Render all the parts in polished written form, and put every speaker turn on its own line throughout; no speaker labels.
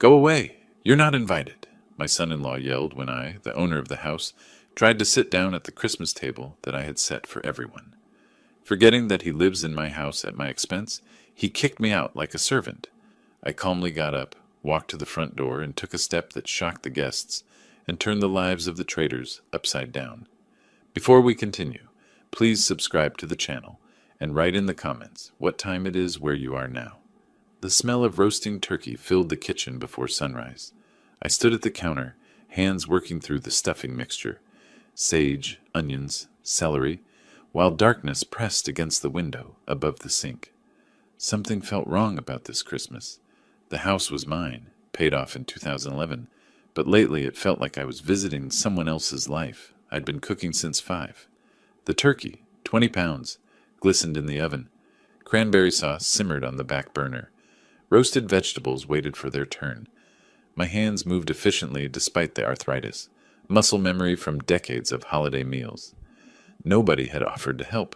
Go away! You're not invited, my son-in-law yelled when I, the owner of the house, tried to sit down at the Christmas table that I had set for everyone. Forgetting that he lives in my house at my expense, he kicked me out like a servant. I calmly got up, walked to the front door, and took a step that shocked the guests and turned the lives of the traitors upside down. Before we continue, please subscribe to the channel and write in the comments what time it is where you are now. The smell of roasting turkey filled the kitchen before sunrise. I stood at the counter, hands working through the stuffing mixture, sage, onions, celery, while darkness pressed against the window above the sink. Something felt wrong about this Christmas. The house was mine, paid off in 2011, but lately it felt like I was visiting someone else's life. I'd been cooking since 5. The turkey, 20 pounds, glistened in the oven. Cranberry sauce simmered on the back burner. Roasted vegetables waited for their turn. My hands moved efficiently despite the arthritis, muscle memory from decades of holiday meals. Nobody had offered to help.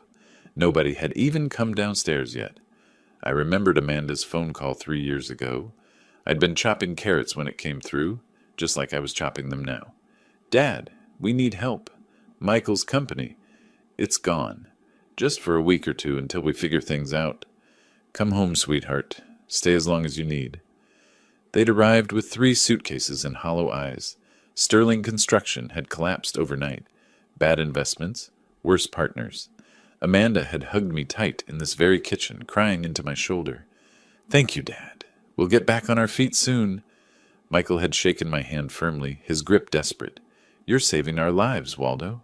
Nobody had even come downstairs yet. I remembered Amanda's phone call 3 years ago. I'd been chopping carrots when it came through, just like I was chopping them now. Dad, we need help. Michael's company. It's gone. Just for a week or two until we figure things out. Come home, sweetheart. Stay as long as you need. They'd arrived with 3 suitcases and hollow eyes. Sterling construction had collapsed overnight. Bad investments, worse partners. Amanda had hugged me tight in this very kitchen, crying into my shoulder. Thank you, Dad. We'll get back on our feet soon. Michael had shaken my hand firmly, his grip desperate. You're saving our lives, Waldo.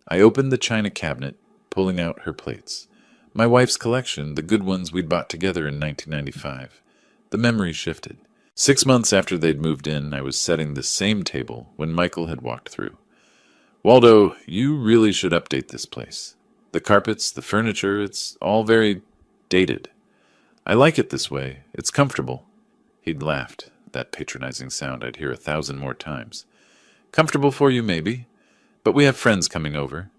I opened the china cabinet, pulling out her plates. My wife's collection, the good ones we'd bought together in 1995. The memory shifted. 6 months after they'd moved in, I was setting the same table when Michael had walked through. Waldo, you really should update this place. The carpets, the furniture, it's all very dated. I like it this way. It's comfortable. He'd laughed, that patronizing sound I'd hear 1,000 more times. Comfortable for you, maybe, but we have friends coming over.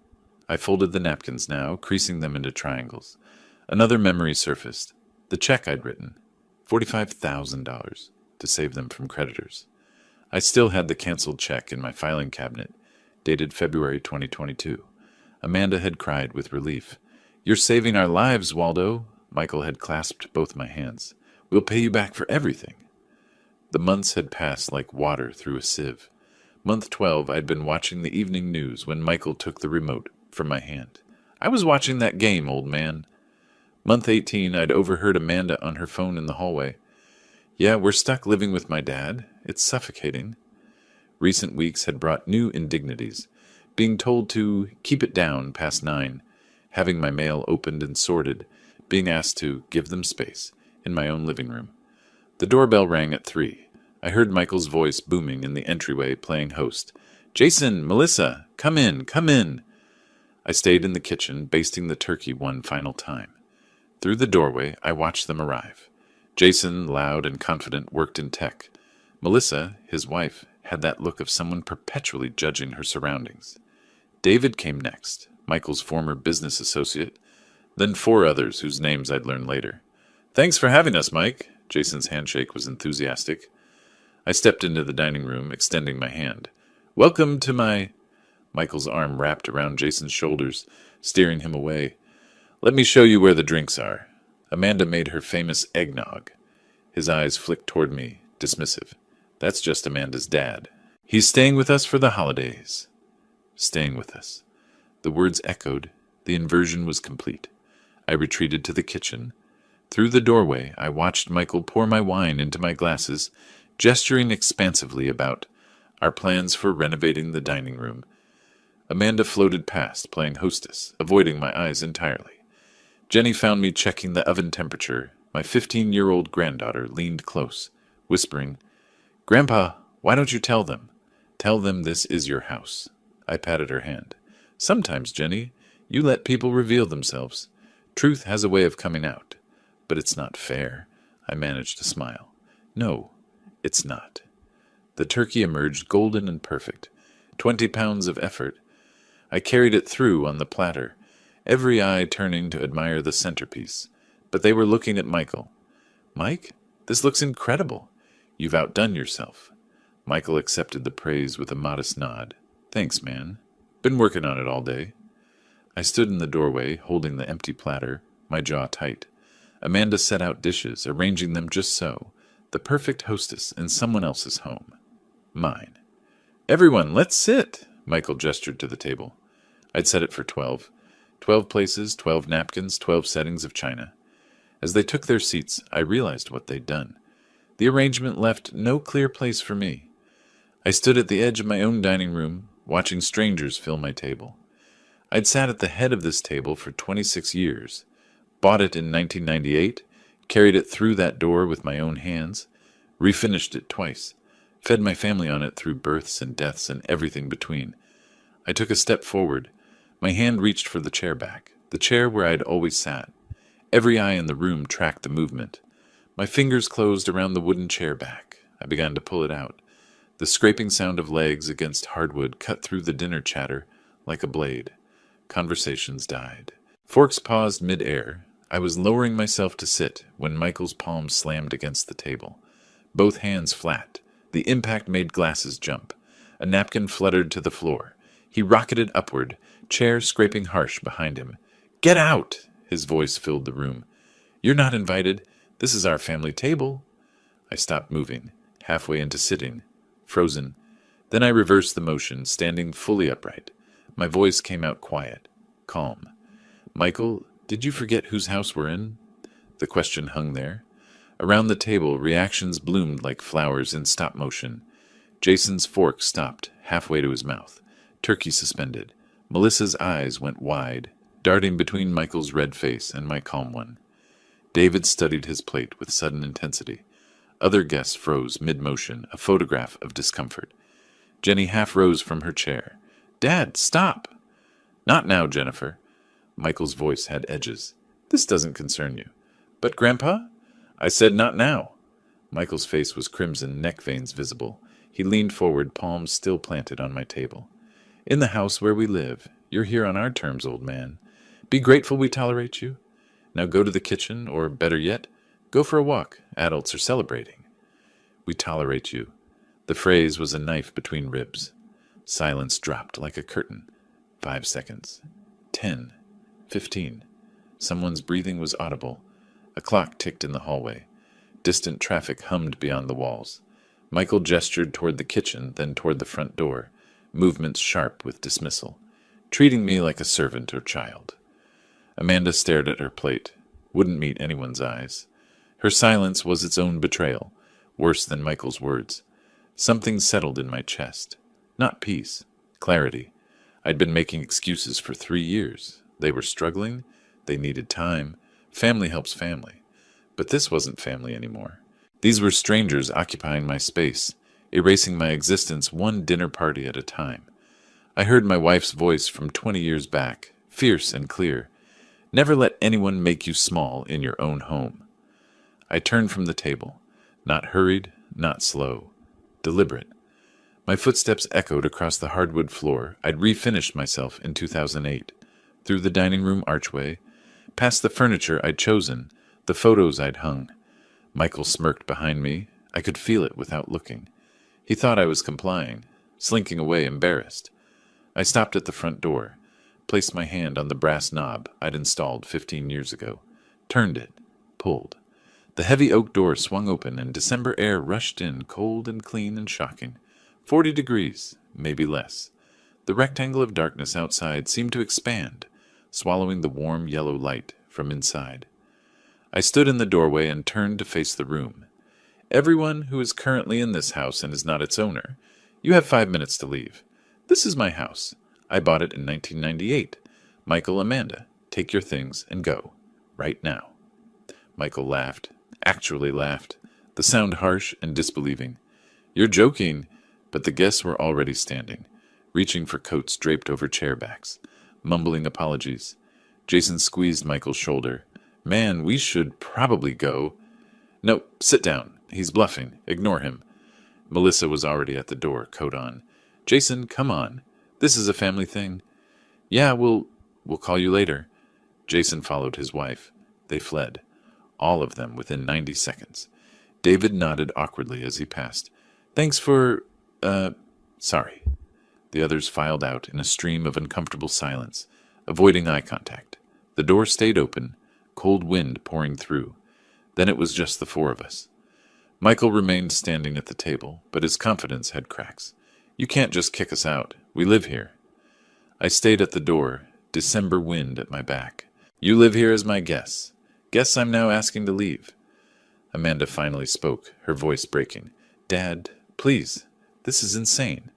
I folded the napkins now, creasing them into triangles. Another memory surfaced. The check I'd written. $45,000 to save them from creditors. I still had the canceled check in my filing cabinet, dated February 2022. Amanda had cried with relief. You're saving our lives, Waldo. Michael had clasped both my hands. We'll pay you back for everything. The months had passed like water through a sieve. Month 12, I'd been watching the evening news when Michael took the remote from my hand. I was watching that game, old man. Month 18, I'd overheard Amanda on her phone in the hallway. Yeah, we're stuck living with my dad. It's suffocating. Recent weeks had brought new indignities. Being told to keep it down past 9, having my mail opened and sorted, being asked to give them space in my own living room. The doorbell rang at 3. I heard Michael's voice booming in the entryway, playing host. Jason, Melissa, come in, come in. I stayed in the kitchen, basting the turkey one final time. Through the doorway, I watched them arrive. Jason, loud and confident, worked in tech. Melissa, his wife, had that look of someone perpetually judging her surroundings. David came next, Michael's former business associate, then 4 others whose names I'd learn later. Thanks for having us, Mike. Jason's handshake was enthusiastic. I stepped into the dining room, extending my hand. Welcome to my... Michael's arm wrapped around Jason's shoulders, steering him away. Let me show you where the drinks are. Amanda made her famous eggnog. His eyes flicked toward me, dismissive. That's just Amanda's dad. He's staying with us for the holidays. Staying with us. The words echoed. The inversion was complete. I retreated to the kitchen. Through the doorway, I watched Michael pour my wine into my glasses, gesturing expansively about our plans for renovating the dining room. Amanda floated past, playing hostess, avoiding my eyes entirely. Jenny found me checking the oven temperature. My 15-year-old granddaughter leaned close, whispering, Grandpa, why don't you tell them? Tell them this is your house. I patted her hand. Sometimes, Jenny, you let people reveal themselves. Truth has a way of coming out. But it's not fair. I managed to smile. No, it's not. The turkey emerged golden and perfect. 20 pounds of effort. I carried it through on the platter, every eye turning to admire the centerpiece. But they were looking at Michael. Mike, this looks incredible. You've outdone yourself. Michael accepted the praise with a modest nod. Thanks, man. Been working on it all day. I stood in the doorway, holding the empty platter, my jaw tight. Amanda set out dishes, arranging them just so. The perfect hostess in someone else's home. Mine. Everyone, let's sit! Michael gestured to the table. I'd set it for 12. 12 places, 12 napkins, 12 settings of china. As they took their seats, I realized what they'd done. The arrangement left no clear place for me. I stood at the edge of my own dining room, watching strangers fill my table. I'd sat at the head of this table for 26 years, bought it in 1998, carried it through that door with my own hands, refinished it twice, fed my family on it through births and deaths and everything between. I took a step forward. My hand reached for the chair back, the chair where I'd always sat. Every eye in the room tracked the movement. My fingers closed around the wooden chair back. I began to pull it out. The scraping sound of legs against hardwood cut through the dinner chatter like a blade. Conversations died. Forks paused mid-air. I was lowering myself to sit when Michael's palm slammed against the table. Both hands flat. The impact made glasses jump. A napkin fluttered to the floor. He rocketed upward, chair scraping harsh behind him. "Get out!" His voice filled the room. "You're not invited. This is our family table." I stopped moving, halfway into sitting, frozen. Then I reversed the motion, standing fully upright. My voice came out quiet, calm. "Michael, did you forget whose house we're in?" The question hung there. Around the table, reactions bloomed like flowers in stop motion. Jason's fork stopped, halfway to his mouth. Turkey suspended. Melissa's eyes went wide, darting between Michael's red face and my calm one. David studied his plate with sudden intensity. Other guests froze mid-motion, a photograph of discomfort. Jenny half rose from her chair. "Dad, stop!" "Not now, Jennifer." Michael's voice had edges. "This doesn't concern you." "But, Grandpa?" "I said not now." Michael's face was crimson, neck veins visible. He leaned forward, palms still planted on my table. "In the house where we live. You're here on our terms, old man. Be grateful we tolerate you. Now go to the kitchen, or better yet, go for a walk. Adults are celebrating." "We tolerate you." The phrase was a knife between ribs. Silence dropped like a curtain. 5 seconds. 10. 15. Someone's breathing was audible. A clock ticked in the hallway. Distant traffic hummed beyond the walls. Michael gestured toward the kitchen, then toward the front door, movements sharp with dismissal, treating me like a servant or child. Amanda stared at her plate, wouldn't meet anyone's eyes. Her silence was its own betrayal, worse than Michael's words. Something settled in my chest. Not peace, clarity. I'd been making excuses for 3 years. They were struggling. They needed time. Family helps family. But this wasn't family anymore. These were strangers occupying my space, erasing my existence one dinner party at a time. I heard my wife's voice from 20 years back, fierce and clear. "Never let anyone make you small in your own home." I turned from the table, not hurried, not slow, deliberate. My footsteps echoed across the hardwood floor. I'd refinished myself in 2008, through the dining room archway, past the furniture I'd chosen, the photos I'd hung. Michael smirked behind me. I could feel it without looking. He thought I was complying, slinking away embarrassed. I stopped at the front door, placed my hand on the brass knob I'd installed 15 years ago, turned it, pulled. The heavy oak door swung open and December air rushed in, cold and clean and shocking. 40 degrees, maybe less. The rectangle of darkness outside seemed to expand, swallowing the warm yellow light from inside. I stood in the doorway and turned to face the room. "Everyone who is currently in this house and is not its owner, you have 5 minutes to leave. This is my house. I bought it in 1998. Michael, Amanda, take your things and go. Right now." Michael laughed, actually laughed, the sound harsh and disbelieving. "You're joking." But the guests were already standing, reaching for coats draped over chair backs, mumbling apologies. Jason squeezed Michael's shoulder. "Man, we should probably go." "No, sit down. He's bluffing. Ignore him." Melissa was already at the door, coat on. "Jason, come on. This is a family thing." "Yeah, we'll call you later." Jason followed his wife. They fled, all of them within 90 seconds. David nodded awkwardly as he passed. Thanks for, sorry. The others filed out in a stream of uncomfortable silence, avoiding eye contact. The door stayed open, cold wind pouring through. Then it was just the four of us. Michael remained standing at the table, but his confidence had cracks. You can't just kick us out. We live here. I stayed at the door, December wind at my back. You live here as my guest. Guess I'm now asking to leave. Amanda finally spoke, her voice breaking. Dad, please. This is insane.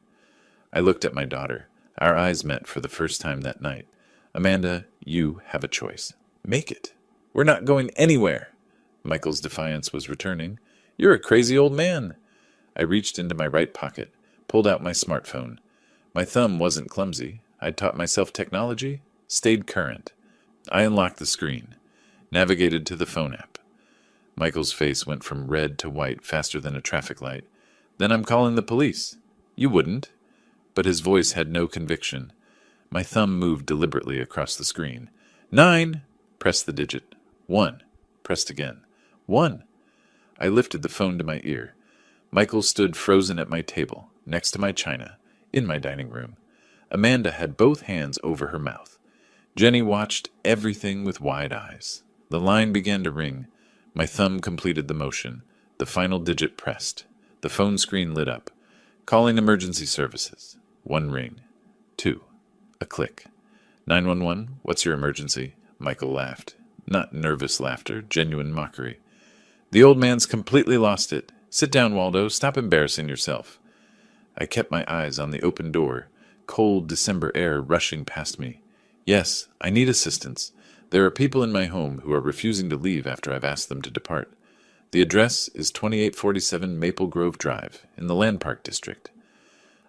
I looked at my daughter. Our eyes met for the first time that night. Amanda, you have a choice. Make it. We're not going anywhere. Michael's defiance was returning. You're a crazy old man. I reached into my right pocket, pulled out my smartphone. My thumb wasn't clumsy. I'd taught myself technology, stayed current. I unlocked the screen, navigated to the phone app. Michael's face went from red to white faster than a traffic light. Then I'm calling the police. You wouldn't. But his voice had no conviction. My thumb moved deliberately across the screen. 9. Pressed the digit. 1. Pressed again. 1. I lifted the phone to my ear. Michael stood frozen at my table, next to my china, in my dining room. Amanda had both hands over her mouth. Jenny watched everything with wide eyes. The line began to ring. My thumb completed the motion. The final digit pressed. The phone screen lit up. Calling emergency services. 1 ring. 2. A click. 911, what's your emergency? Michael laughed. Not nervous laughter, genuine mockery. The old man's completely lost it. Sit down, Waldo. Stop embarrassing yourself. I kept my eyes on the open door, cold December air rushing past me. Yes, I need assistance. There are people in my home who are refusing to leave after I've asked them to depart. The address is 2847 Maple Grove Drive, in the Land Park District.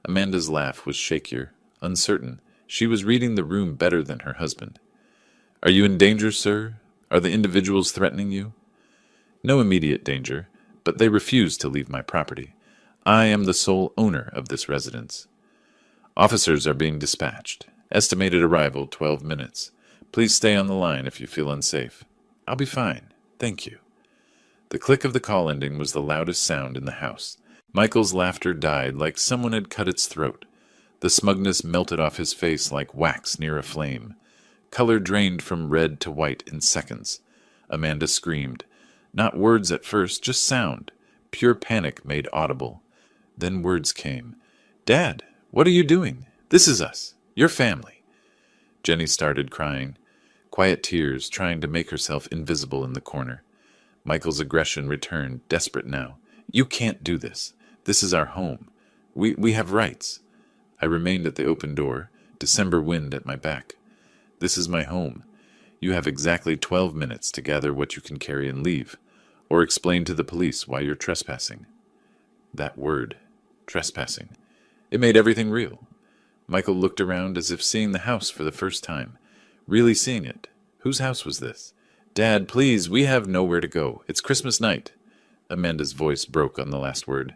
Amanda's laugh was shakier, uncertain. She was reading the room better than her husband. Are you in danger, sir? Are the individuals threatening you? No immediate danger, but they refuse to leave my property. I am the sole owner of this residence. Officers are being dispatched. Estimated arrival 12 minutes. Please stay on the line if you feel unsafe. I'll be fine. Thank you. The click of the call ending was the loudest sound in the house. Michael's laughter died like someone had cut its throat. The smugness melted off his face like wax near a flame. Color drained from red to white in seconds. Amanda screamed. Not words at first, just sound. Pure panic made audible. Then words came. Dad, what are you doing? This is us. Your family. Jenny started crying. Quiet tears, trying to make herself invisible in the corner. Michael's aggression returned, desperate now. You can't do this. This is our home. We have rights. I remained at the open door, December wind at my back. This is my home. You have exactly 12 minutes to gather what you can carry and leave, or explain to the police why you're trespassing. That word, trespassing. It made everything real. Michael looked around as if seeing the house for the first time. Really seeing it. Whose house was this? Dad, please, we have nowhere to go. It's Christmas night. Amanda's voice broke on the last word.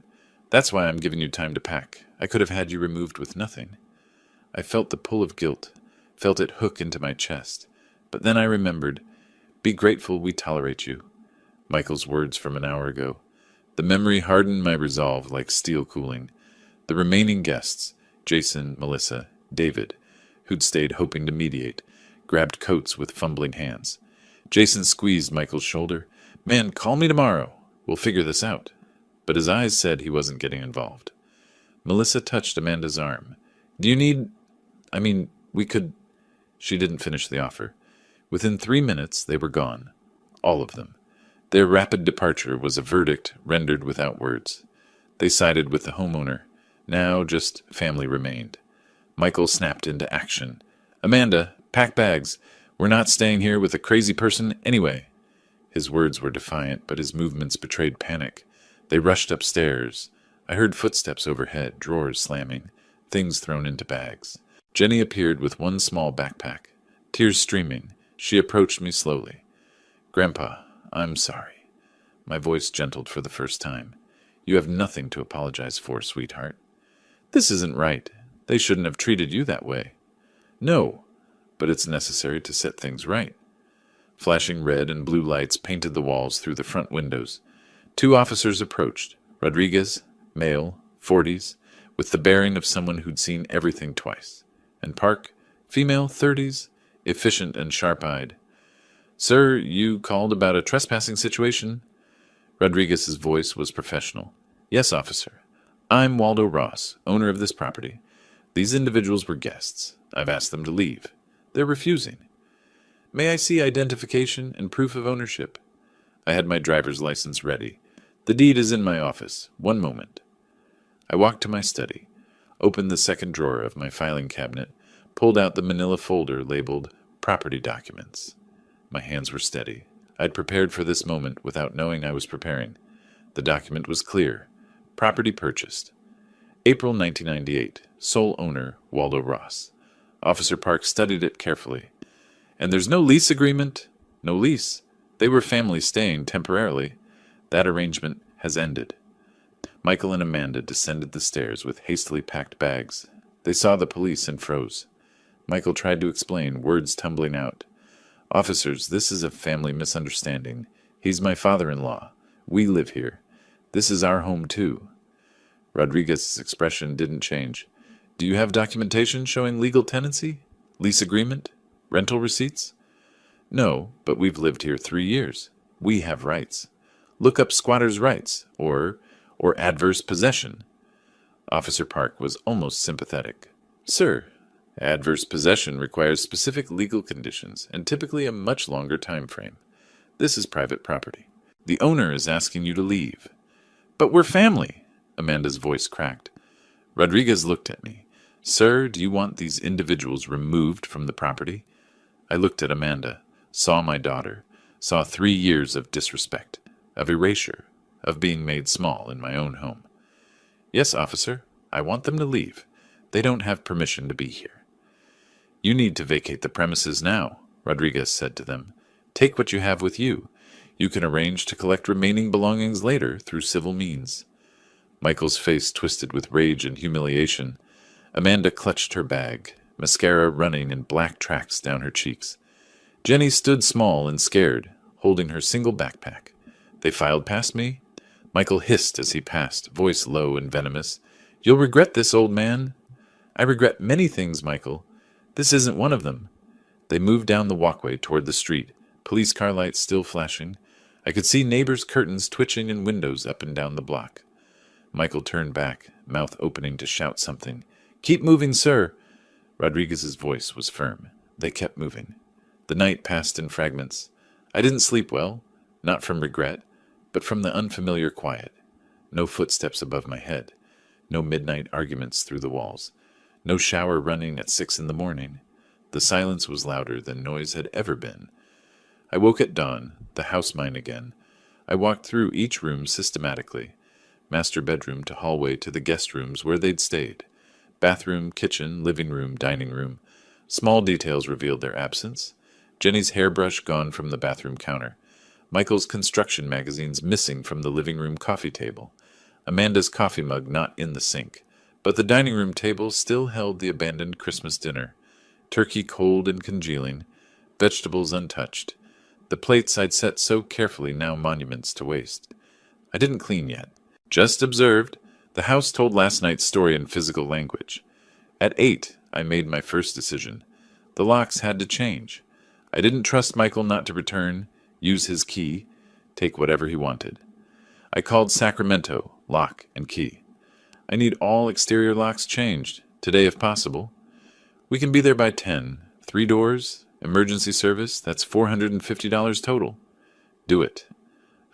That's why I'm giving you time to pack. I could have had you removed with nothing. I felt the pull of guilt, felt it hook into my chest. But then I remembered, be grateful we tolerate you. Michael's words from an hour ago. The memory hardened my resolve like steel cooling. The remaining guests, Jason, Melissa, David, who'd stayed hoping to mediate, grabbed coats with fumbling hands. Jason squeezed Michael's shoulder. Man, call me tomorrow. We'll figure this out. But his eyes said he wasn't getting involved. Melissa touched Amanda's arm. Do you need... we could... She didn't finish the offer. Within 3 minutes, they were gone. All of them. Their rapid departure was a verdict rendered without words. They sided with the homeowner. Now just family remained. Michael snapped into action. Amanda, pack bags. We're not staying here with a crazy person anyway. His words were defiant, but his movements betrayed panic. They rushed upstairs. I heard footsteps overhead, drawers slamming, things thrown into bags. Jenny appeared with one small backpack. Tears streaming, she approached me slowly. Grandpa, I'm sorry. My voice gentled for the first time. You have nothing to apologize for, sweetheart. This isn't right. They shouldn't have treated you that way. No, but it's necessary to set things right. Flashing red and blue lights painted the walls through the front windows. Two officers approached. Rodriguez, male, 40s, with the bearing of someone who'd seen everything twice. And Park, female, 30s, efficient and sharp-eyed. "Sir, you called about a trespassing situation?" Rodriguez's voice was professional. "Yes, officer. I'm Waldo Ross, owner of this property. These individuals were guests. I've asked them to leave. They're refusing. May I see identification and proof of ownership?" I had my driver's license ready. "The deed is in my office. One moment." I walked to my study, opened the second drawer of my filing cabinet, pulled out the manila folder labeled Property Documents. My hands were steady. I'd prepared for this moment without knowing I was preparing. The document was clear. Property purchased. April 1998. Sole owner, Waldo Ross. Officer Park studied it carefully. "And there's no lease agreement?" "No lease. They were family staying temporarily. That arrangement has ended." Michael and Amanda descended the stairs with hastily packed bags. They saw the police and froze. Michael tried to explain, words tumbling out. "Officers, this is a family misunderstanding. He's my father-in-law. We live here. This is our home, too." Rodriguez's expression didn't change. "Do you have documentation showing legal tenancy? Lease agreement? Rental receipts?" "No, but we've lived here 3 years. We have rights. Look up squatters' rights, or adverse possession." Officer Park was almost sympathetic. "Sir, adverse possession requires specific legal conditions and typically a much longer time frame. This is private property. The owner is asking you to leave." "But we're family," Amanda's voice cracked. Rodriguez looked at me. "Sir, do you want these individuals removed from the property?" I looked at Amanda, saw my daughter, saw 3 years of disrespect, of erasure, of being made small in my own home. "Yes, officer, I want them to leave. They don't have permission to be here." "You need to vacate the premises now," Rodriguez said to them. "Take what you have with you. You can arrange to collect remaining belongings later through civil means." Michael's face twisted with rage and humiliation. Amanda clutched her bag, mascara running in black tracks down her cheeks. Jenny stood small and scared, holding her single backpack. They filed past me. Michael hissed as he passed, voice low and venomous. "You'll regret this, old man." "I regret many things, Michael. This isn't one of them." They moved down the walkway toward the street, police car lights still flashing. I could see neighbors' curtains twitching in windows up and down the block. Michael turned back, mouth opening to shout something. "Keep moving, sir." Rodriguez's voice was firm. They kept moving. The night passed in fragments. I didn't sleep well, not from regret, but from the unfamiliar quiet. No footsteps above my head. No midnight arguments through the walls. No shower running at 6 in the morning. The silence was louder than noise had ever been. I woke at dawn, the house mine again. I walked through each room systematically. Master bedroom to hallway to the guest rooms where they'd stayed. Bathroom, kitchen, living room, dining room. Small details revealed their absence. Jenny's hairbrush gone from the bathroom counter. Michael's construction magazines missing from the living room coffee table. Amanda's coffee mug not in the sink. But the dining room table still held the abandoned Christmas dinner. Turkey cold and congealing. Vegetables untouched. The plates I'd set so carefully now monuments to waste. I didn't clean yet. Just observed. The house told last night's story in physical language. At 8, I made my first decision. The locks had to change. I didn't trust Michael not to return, use his key, take whatever he wanted. I called Sacramento, lock and key. I need all exterior locks changed, today if possible. We can be there by 10. 3 doors, emergency service, that's $450 total. Do it.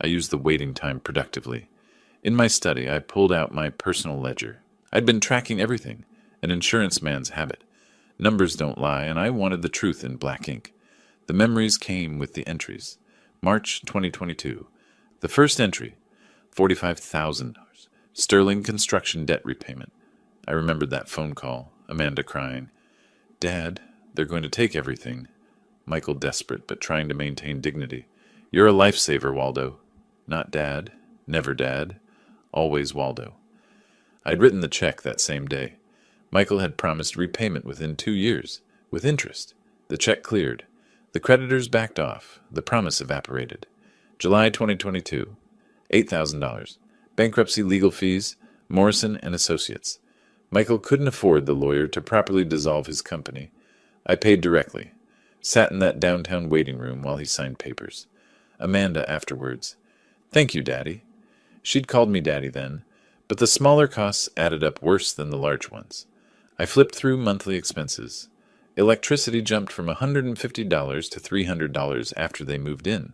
I used the waiting time productively. In my study, I pulled out my personal ledger. I'd been tracking everything, an insurance man's habit. Numbers don't lie, and I wanted the truth in black ink. The memories came with the entries. March 2022. The first entry, $45,000. Sterling construction debt repayment. I remembered that phone call, Amanda crying. "Dad, they're going to take everything." Michael desperate, but trying to maintain dignity. "You're a lifesaver, Waldo." Not Dad, never Dad, always Waldo. I'd written the check that same day. Michael had promised repayment within 2 years, with interest. The check cleared. The creditors backed off. The promise evaporated. July 2022. $8,000. Bankruptcy legal fees, Morrison and Associates. Michael couldn't afford the lawyer to properly dissolve his company. I paid directly. Sat in that downtown waiting room while he signed papers. Amanda afterwards. Thank you, Daddy. She'd called me Daddy then, but the smaller costs added up worse than the large ones. I flipped through monthly expenses. Electricity jumped from $150 to $300 after they moved in.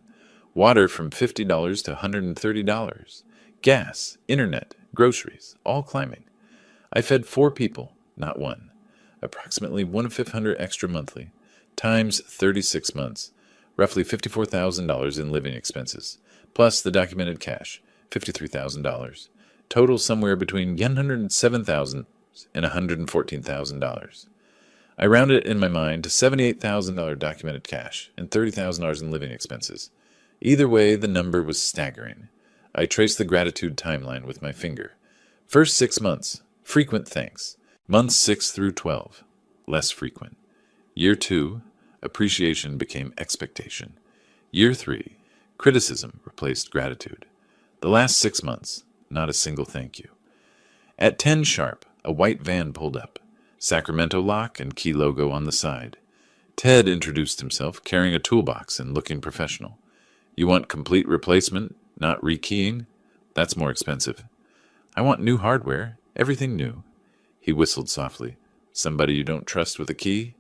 Water from $50 to $130. Gas, internet, groceries, all climbing. I fed 4 people, not one. Approximately $1,500 extra monthly, times 36 months, roughly $54,000 in living expenses, plus the documented cash, $53,000. Total somewhere between $107,000 and $114,000. I rounded it in my mind to $78,000 documented cash and $30,000 in living expenses. Either way, the number was staggering. I traced the gratitude timeline with my finger. First 6 months, frequent thanks. Months 6 through 12, less frequent. Year 2, appreciation became expectation. Year 3, criticism replaced gratitude. The last 6 months, not a single thank you. At 10 sharp, a white van pulled up. Sacramento lock and key logo on the side. Ted introduced himself, carrying a toolbox and looking professional. You want complete replacement, not rekeying? That's more expensive. I want new hardware, everything new. He whistled softly. Somebody you don't trust with a key?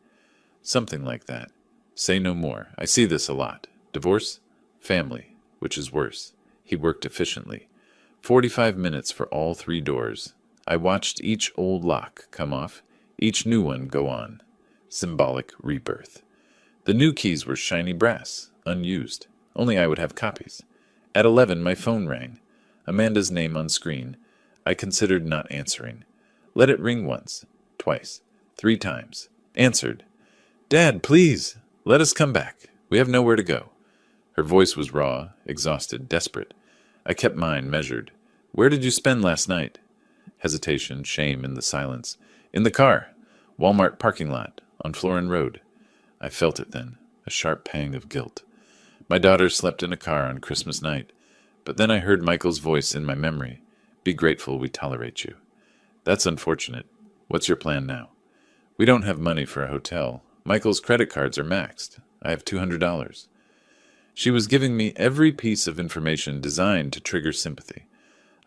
Something like that. Say no more. I see this a lot. Divorce? Family. Which is worse. He worked efficiently. 45 minutes for all 3 doors. I watched each old lock come off, each new one go on. Symbolic rebirth. The new keys were shiny brass, unused. Only I would have copies. At 11, my phone rang. Amanda's name on screen. I considered not answering. Let it ring once, twice, 3 times. Answered. Dad, please, let us come back. We have nowhere to go. Her voice was raw, exhausted, desperate. I kept mine measured. Where did you spend last night? Hesitation, shame in the silence. In the car. Walmart parking lot, on Florin Road. I felt it then, a sharp pang of guilt. My daughter slept in a car on Christmas night, but then I heard Michael's voice in my memory. Be grateful we tolerate you. That's unfortunate. What's your plan now? We don't have money for a hotel. Michael's credit cards are maxed. I have $200. She was giving me every piece of information designed to trigger sympathy.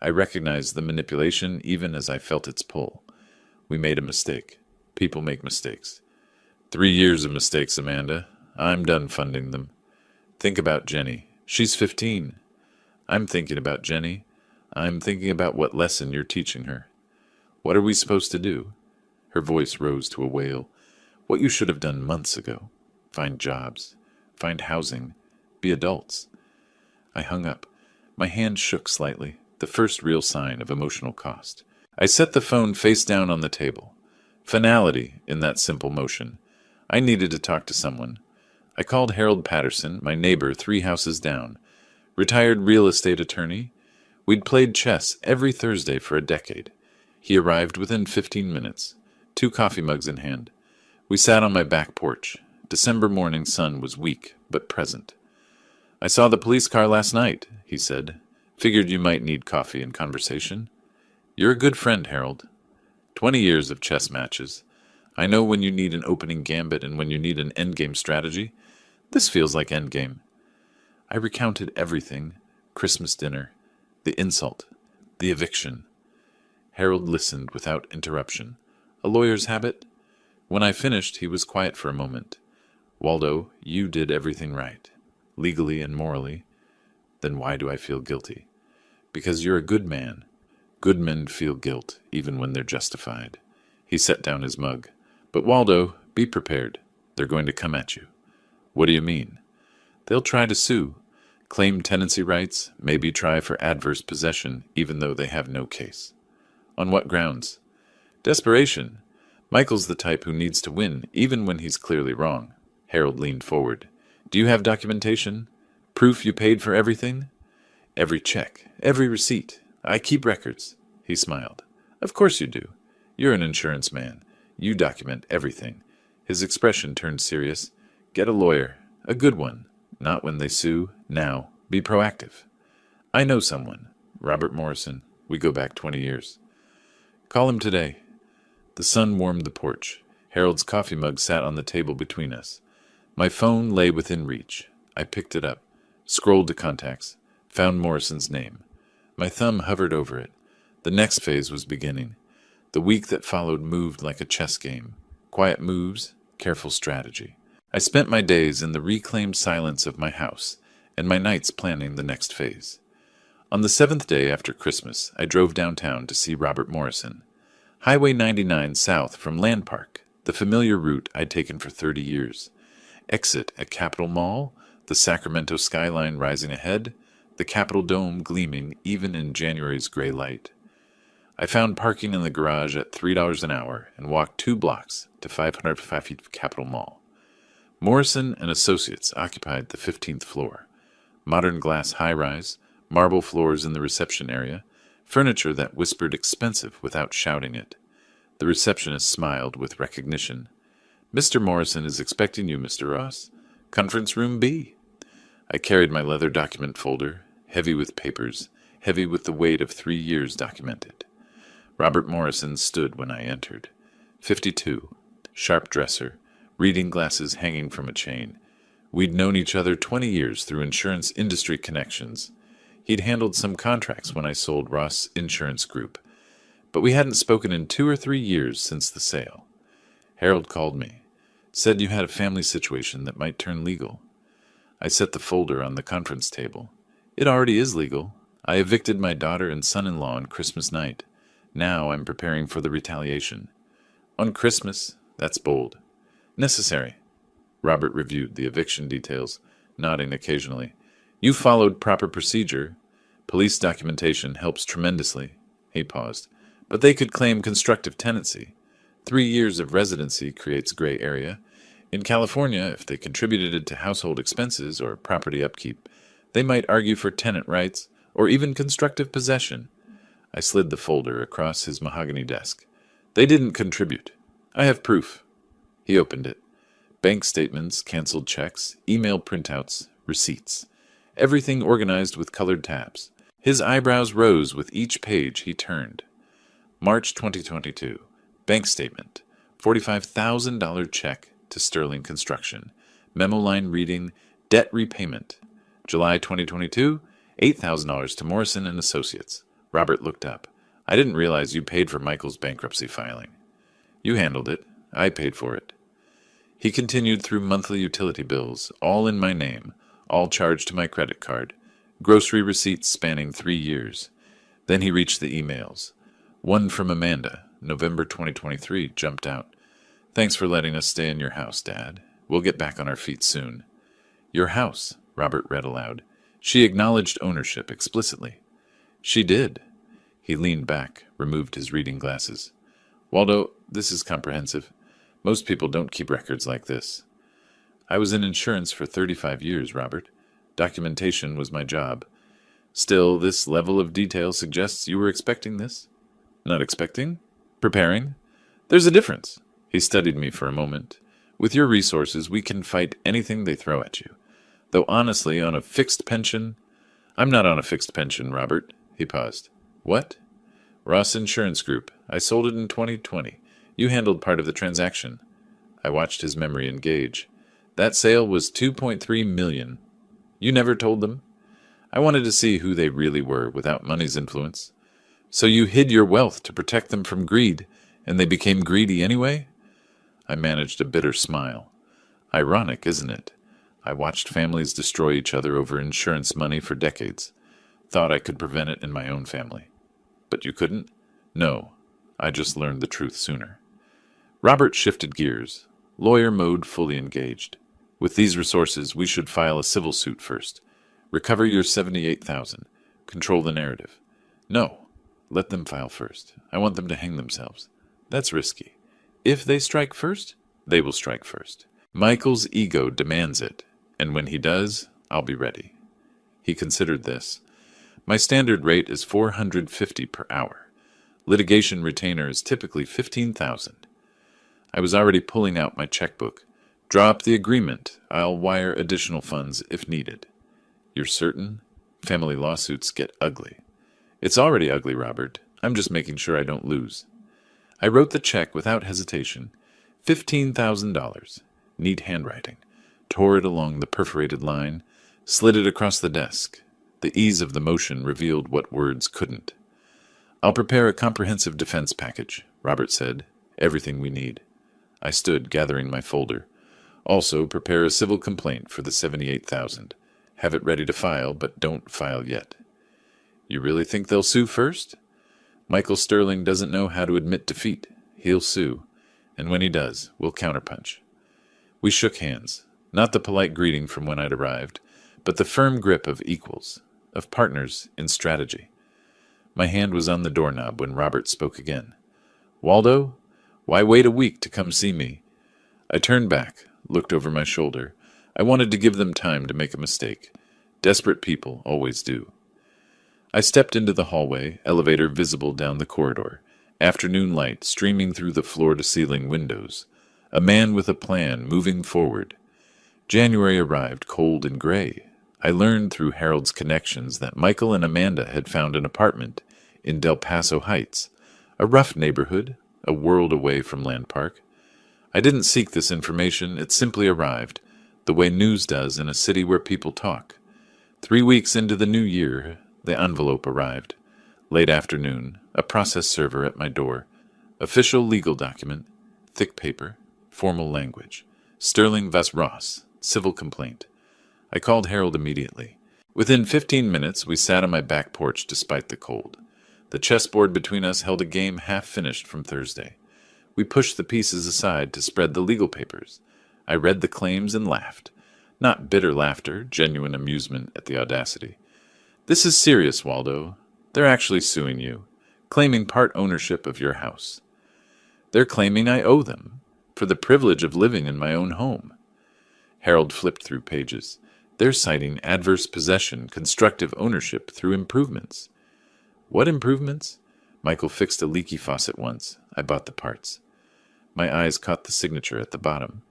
I recognized the manipulation even as I felt its pull. We made a mistake. People make mistakes. 3 years of mistakes, Amanda. I'm done funding them. Think about Jenny. She's 15. I'm thinking about Jenny. I'm thinking about what lesson you're teaching her. What are we supposed to do? Her voice rose to a wail. What you should have done months ago. Find jobs. Find housing. Be adults. I hung up. My hand shook slightly, the first real sign of emotional cost. I set the phone face down on the table. Finality in that simple motion. I needed to talk to someone. I called Harold Patterson, my neighbor 3 houses down. Retired real estate attorney. We'd played chess every Thursday for a decade. He arrived within 15 minutes, 2 coffee mugs in hand. We sat on my back porch. December morning sun was weak, but present. I saw the police car last night, he said. Figured you might need coffee and conversation. You're a good friend, Harold. 20 years of chess matches. I know when you need an opening gambit and when you need an endgame strategy. This feels like endgame. I recounted everything. Christmas dinner, the insult, the eviction. Harold listened without interruption. A lawyer's habit? When I finished, he was quiet for a moment. Waldo, you did everything right, legally and morally. Then why do I feel guilty? Because you're a good man. Good men feel guilt, even when they're justified. He set down his mug. But Waldo, be prepared. They're going to come at you. What do you mean? They'll try to sue, claim tenancy rights, maybe try for adverse possession, even though they have no case. On what grounds? Desperation. Michael's the type who needs to win, even when he's clearly wrong. Harold leaned forward. Do you have documentation? Proof you paid for everything? Every check, every receipt. I keep records. He smiled. Of course you do. You're an insurance man. You document everything. His expression turned serious. Get a lawyer. A good one. Not when they sue. Now. Be proactive. I know someone. Robert Morrison. We go back 20 years. Call him today. The sun warmed the porch. Harold's coffee mug sat on the table between us. My phone lay within reach. I picked it up, scrolled to contacts, found Morrison's name. My thumb hovered over it. The next phase was beginning. The week that followed moved like a chess game. Quiet moves, careful strategy. I spent my days in the reclaimed silence of my house, and my nights planning the next phase. On the 7th day after Christmas, I drove downtown to see Robert Morrison. Highway 99 south from Land Park, the familiar route I'd taken for 30 years. Exit at Capitol Mall, the Sacramento skyline rising ahead, the Capitol Dome gleaming even in January's gray light. I found parking in the garage at $3 an hour and walked 2 blocks to 505 feet of Capitol Mall. Morrison and Associates occupied the 15th floor. Modern glass high-rise, marble floors in the reception area, furniture that whispered expensive without shouting it. The receptionist smiled with recognition. Mr. Morrison is expecting you, Mr. Ross. Conference room B. I carried my leather document folder, heavy with papers, heavy with the weight of 3 years documented. Robert Morrison stood when I entered. 52, sharp dresser, reading glasses hanging from a chain. We'd known each other 20 years through insurance industry connections. He'd handled some contracts when I sold Ross Insurance Group, but we hadn't spoken in 2 or 3 years since the sale. Harold called me, said you had a family situation that might turn legal. I set the folder on the conference table. It already is legal. I evicted my daughter and son-in-law on Christmas night. Now I'm preparing for the retaliation. On Christmas, that's bold. Necessary. Robert reviewed the eviction details, nodding occasionally. You followed proper procedure. Police documentation helps tremendously. He paused. But they could claim constructive tenancy. 3 years of residency creates gray area. In California, if they contributed to household expenses or property upkeep, they might argue for tenant rights or even constructive possession. I slid the folder across his mahogany desk. They didn't contribute. I have proof. He opened it. Bank statements, canceled checks, email printouts, receipts. Everything organized with colored tabs. His eyebrows rose with each page he turned. March 2022. Bank statement. $45,000 check to Sterling Construction. Memo line reading, debt repayment. July 2022, $8,000 to Morrison and Associates. Robert looked up. I didn't realize you paid for Michael's bankruptcy filing. You handled it. I paid for it. He continued through monthly utility bills, all in my name, all charged to my credit card, grocery receipts spanning 3 years. Then he reached the emails. One from Amanda, November 2023, jumped out. Thanks for letting us stay in your house, Dad. We'll get back on our feet soon. Your house, Robert read aloud. She acknowledged ownership explicitly. She did. He leaned back, removed his reading glasses. Waldo, this is comprehensive. Most people don't keep records like this. I was in insurance for 35 years, Robert. Documentation was my job. Still, this level of detail suggests you were expecting this? Not expecting? Preparing? There's a difference. He studied me for a moment. With your resources, we can fight anything they throw at you. Though honestly, on a fixed pension... I'm not on a fixed pension, Robert. He paused. What? Ross Insurance Group. I sold it in 2020. You handled part of the transaction. I watched his memory engage. That sale was $2.3 million. You never told them? I wanted to see who they really were without money's influence. So you hid your wealth to protect them from greed, and they became greedy anyway? I managed a bitter smile. Ironic, isn't it? I watched families destroy each other over insurance money for decades. Thought I could prevent it in my own family. But you couldn't? No. I just learned the truth sooner. Robert shifted gears. Lawyer mode fully engaged. With these resources, we should file a civil suit first. Recover your $78,000. Control the narrative. No. Let them file first. I want them to hang themselves. That's risky. If they strike first, they will strike first. Michael's ego demands it, and when he does, I'll be ready. He considered this. My standard rate is $450 per hour. Litigation retainer is typically $15,000. I was already pulling out my checkbook. Draw up the agreement. I'll wire additional funds if needed. You're certain? family lawsuits get ugly. It's already ugly, Robert. I'm just making sure I don't lose. I wrote the check without hesitation. $15,000. Neat handwriting. Tore it along the perforated line, slid it across the desk. The ease of the motion revealed what words couldn't. I'll prepare a comprehensive defense package, Robert said. Everything we need. I stood, gathering my folder. Also, prepare a civil complaint for the $78,000. Have it ready to file, but don't file yet. You really think they'll sue first? Michael Sterling doesn't know how to admit defeat. He'll sue, and when he does, we'll counterpunch. We shook hands, not the polite greeting from when I'd arrived, but the firm grip of equals, of partners in strategy. My hand was on the doorknob when Robert spoke again. Waldo, why wait a week to come see me? I turned back, looked over my shoulder. I wanted to give them time to make a mistake. Desperate people always do. I stepped into the hallway, elevator visible down the corridor, afternoon light streaming through the floor-to-ceiling windows. A man with a plan moving forward. January arrived cold and gray. I learned through Harold's connections that Michael and Amanda had found an apartment in Del Paso Heights, a rough neighborhood, a world away from Land Park. I didn't seek this information, it simply arrived, the way news does in a city where people talk. 3 weeks into the new year, the envelope arrived. Late afternoon, a process server at my door. Official legal document, thick paper, formal language. Sterling Vas Ross, civil complaint. I called Harold immediately. Within 15 minutes, we sat on my back porch despite the cold. The chessboard between us held a game half finished from Thursday. We pushed the pieces aside to spread the legal papers. I read the claims and laughed. Not bitter laughter, genuine amusement at the audacity. This is serious, Waldo. They're actually suing you, claiming part ownership of your house. They're claiming I owe them for the privilege of living in my own home. Harold flipped through pages. They're citing adverse possession, constructive ownership through improvements. What improvements? Michael fixed a leaky faucet once. I bought the parts. My eyes caught the signature at the bottom.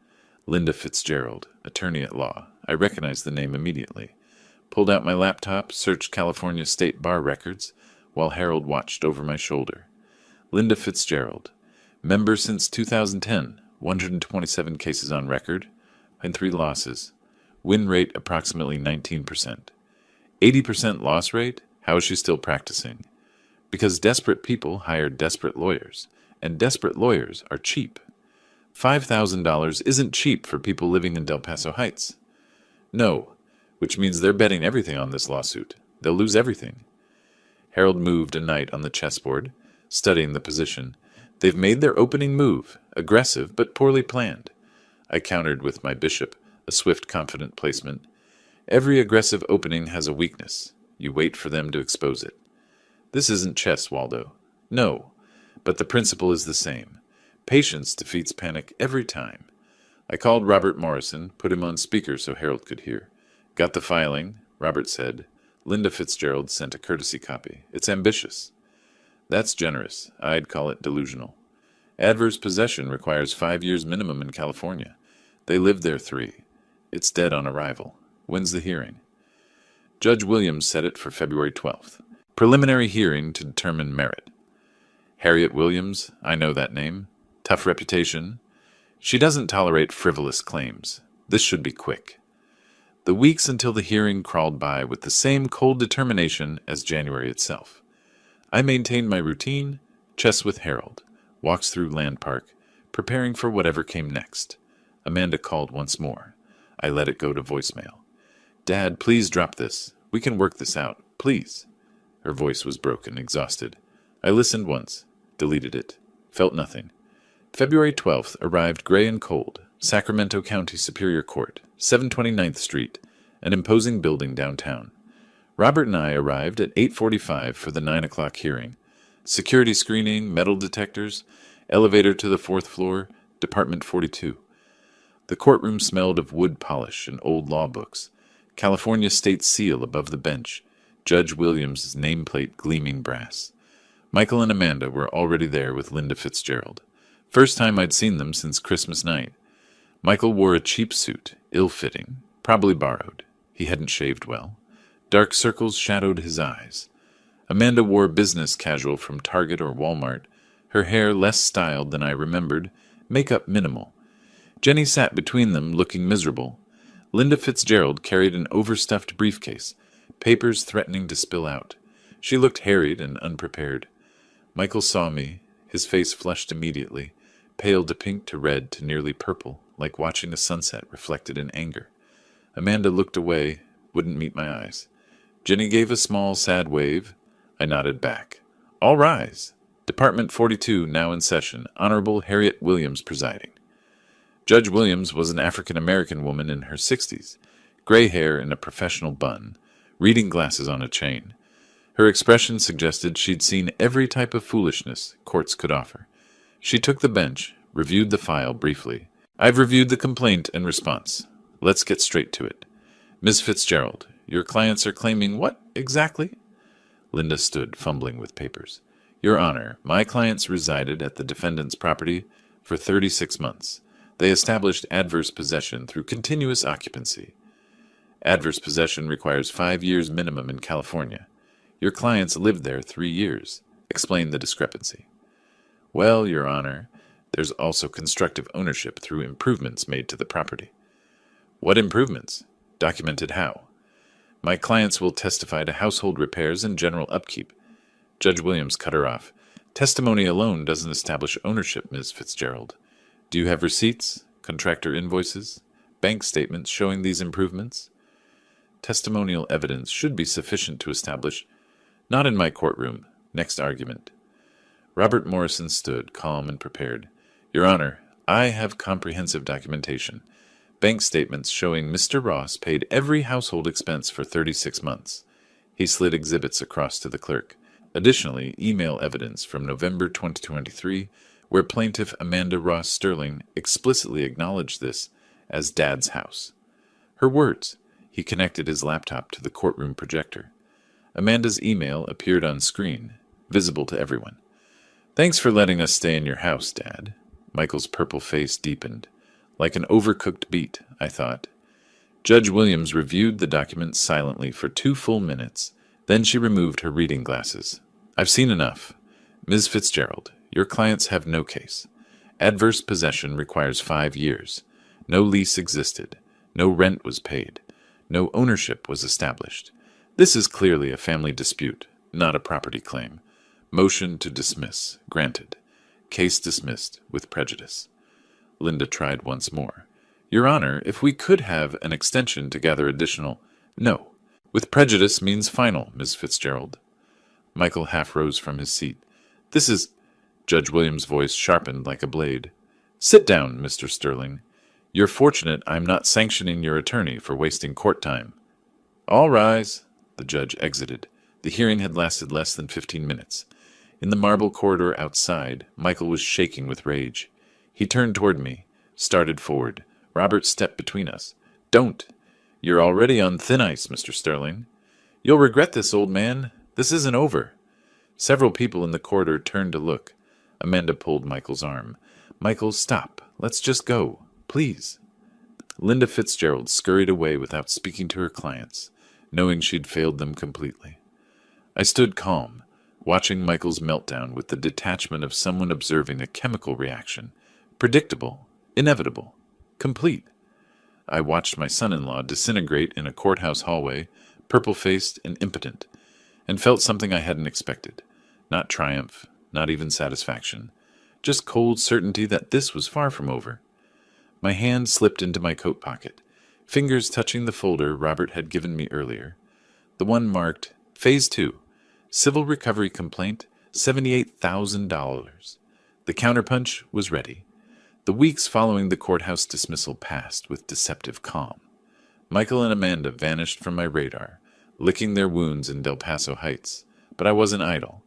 Linda Fitzgerald, attorney at law. I recognized the name immediately. Pulled out my laptop, searched California State Bar records, while Harold watched over my shoulder. Linda Fitzgerald, member since 2010, 127 cases on record, and 3 losses. Win rate approximately 19%. 80% loss rate? How is she still practicing? Because desperate people hire desperate lawyers, and desperate lawyers are cheap. $5,000 isn't cheap for people living in Del Paso Heights. No, which means they're betting everything on this lawsuit. They'll lose everything. Harold moved a knight on the chessboard, studying the position. They've made their opening move, aggressive but poorly planned. I countered with my bishop, a swift, confident placement. Every aggressive opening has a weakness. You wait for them to expose it. This isn't chess, Waldo. No, but the principle is the same. Patience defeats panic every time. I called Robert Morrison, put him on speaker so Harold could hear. Got the filing, Robert said. Linda Fitzgerald sent a courtesy copy. It's ambitious. That's generous. I'd call it delusional. Adverse possession requires 5 years minimum in California. They lived there 3. It's dead on arrival. When's the hearing? Judge Williams set it for February 12th. Preliminary hearing to determine merit. Harriet Williams, I know that name. Tough reputation. She doesn't tolerate frivolous claims. This should be quick. The weeks until the hearing crawled by with the same cold determination as January itself. I maintained my routine, chess with Harold, walks through Land Park, preparing for whatever came next. Amanda called once more. I let it go to voicemail. Dad, please drop this. We can work this out. Please. Her voice was broken, exhausted. I listened once, deleted it, felt nothing. February 12th arrived gray and cold. Sacramento County Superior Court, 729th Street, an imposing building downtown. Robert and I arrived at 8:45 for the 9 o'clock hearing. Security screening, metal detectors, elevator to the 4th floor, Department 42. The courtroom smelled of wood polish and old law books. California state seal above the bench. Judge Williams' nameplate gleaming brass. Michael and Amanda were already there with Linda Fitzgerald. First time I'd seen them since Christmas night. Michael wore a cheap suit, ill-fitting, probably borrowed. He hadn't shaved well. Dark circles shadowed his eyes. Amanda wore business casual from Target or Walmart, her hair less styled than I remembered, makeup minimal. Jenny sat between them, looking miserable. Linda Fitzgerald carried an overstuffed briefcase, papers threatening to spill out. She looked harried and unprepared. Michael saw me, his face flushed immediately, pale to pink to red to nearly purple, like watching a sunset reflected in anger. Amanda looked away, wouldn't meet my eyes. Jenny gave a small, sad wave. I nodded back. All rise. Department 42 now in session. Honorable Harriet Williams presiding. Judge Williams was an African-American woman in her 60s, gray hair in a professional bun, reading glasses on a chain. Her expression suggested she'd seen every type of foolishness courts could offer. She took the bench, reviewed the file briefly. I've reviewed the complaint and response. Let's get straight to it. Ms. Fitzgerald, your clients are claiming what, exactly? Linda stood, fumbling with papers. Your Honor, my clients resided at the defendant's property for 36 months. They established adverse possession through continuous occupancy. Adverse possession requires 5 years minimum in California. Your clients lived there 3 years. Explain the discrepancy. Well, Your Honor, there's also constructive ownership through improvements made to the property. What improvements? Documented how? My clients will testify to household repairs and general upkeep. Judge Williams cut her off. Testimony alone doesn't establish ownership, Ms. Fitzgerald. Do you have receipts, contractor invoices, bank statements showing these improvements? Testimonial evidence should be sufficient to establish. Not in my courtroom. Next argument. Robert Morrison stood, calm and prepared. Your Honor, I have comprehensive documentation. Bank statements showing Mr. Ross paid every household expense for 36 months. He slid exhibits across to the clerk. Additionally, email evidence from November 2023, where plaintiff Amanda Ross Sterling explicitly acknowledged this as Dad's house. Her words. He connected his laptop to the courtroom projector. Amanda's email appeared on screen, visible to everyone. Thanks for letting us stay in your house, Dad. Michael's purple face deepened. Like an overcooked beet, I thought. Judge Williams reviewed the document silently for 2 full minutes. Then she removed her reading glasses. I've seen enough. Ms. Fitzgerald, your clients have no case. Adverse possession requires 5 years. No lease existed. No rent was paid. No ownership was established. This is clearly a family dispute, not a property claim. Motion to dismiss, granted. Case dismissed with prejudice. Linda tried once more. Your Honor, if we could have an extension to gather additional... No. With prejudice means final, Ms. Fitzgerald. Michael half rose from his seat. This is... Judge Williams' voice sharpened like a blade. Sit down, Mr. Sterling. You're fortunate I'm not sanctioning your attorney for wasting court time. All rise. The judge exited. The hearing had lasted less than 15 minutes. In the marble corridor outside, Michael was shaking with rage. He turned toward me, started forward. Robert stepped between us. Don't. You're already on thin ice, Mr. Sterling. You'll regret this, old man. This isn't over. Several people in the corridor turned to look. Amanda pulled Michael's arm. Michael, stop. Let's just go. Please. Linda Fitzgerald scurried away without speaking to her clients, knowing she'd failed them completely. I stood calm, watching Michael's meltdown with the detachment of someone observing a chemical reaction. Predictable, inevitable, complete. I watched my son-in-law disintegrate in a courthouse hallway, purple-faced and impotent, and felt something I hadn't expected. Not triumph, not even satisfaction. Just cold certainty that this was far from over. My hand slipped into my coat pocket, fingers touching the folder Robert had given me earlier. The one marked, Phase 2, Civil Recovery Complaint, $78,000. The counterpunch was ready. The weeks following the courthouse dismissal passed with deceptive calm. Michael and Amanda vanished from my radar, licking their wounds in Del Paso Heights. But I wasn't idle.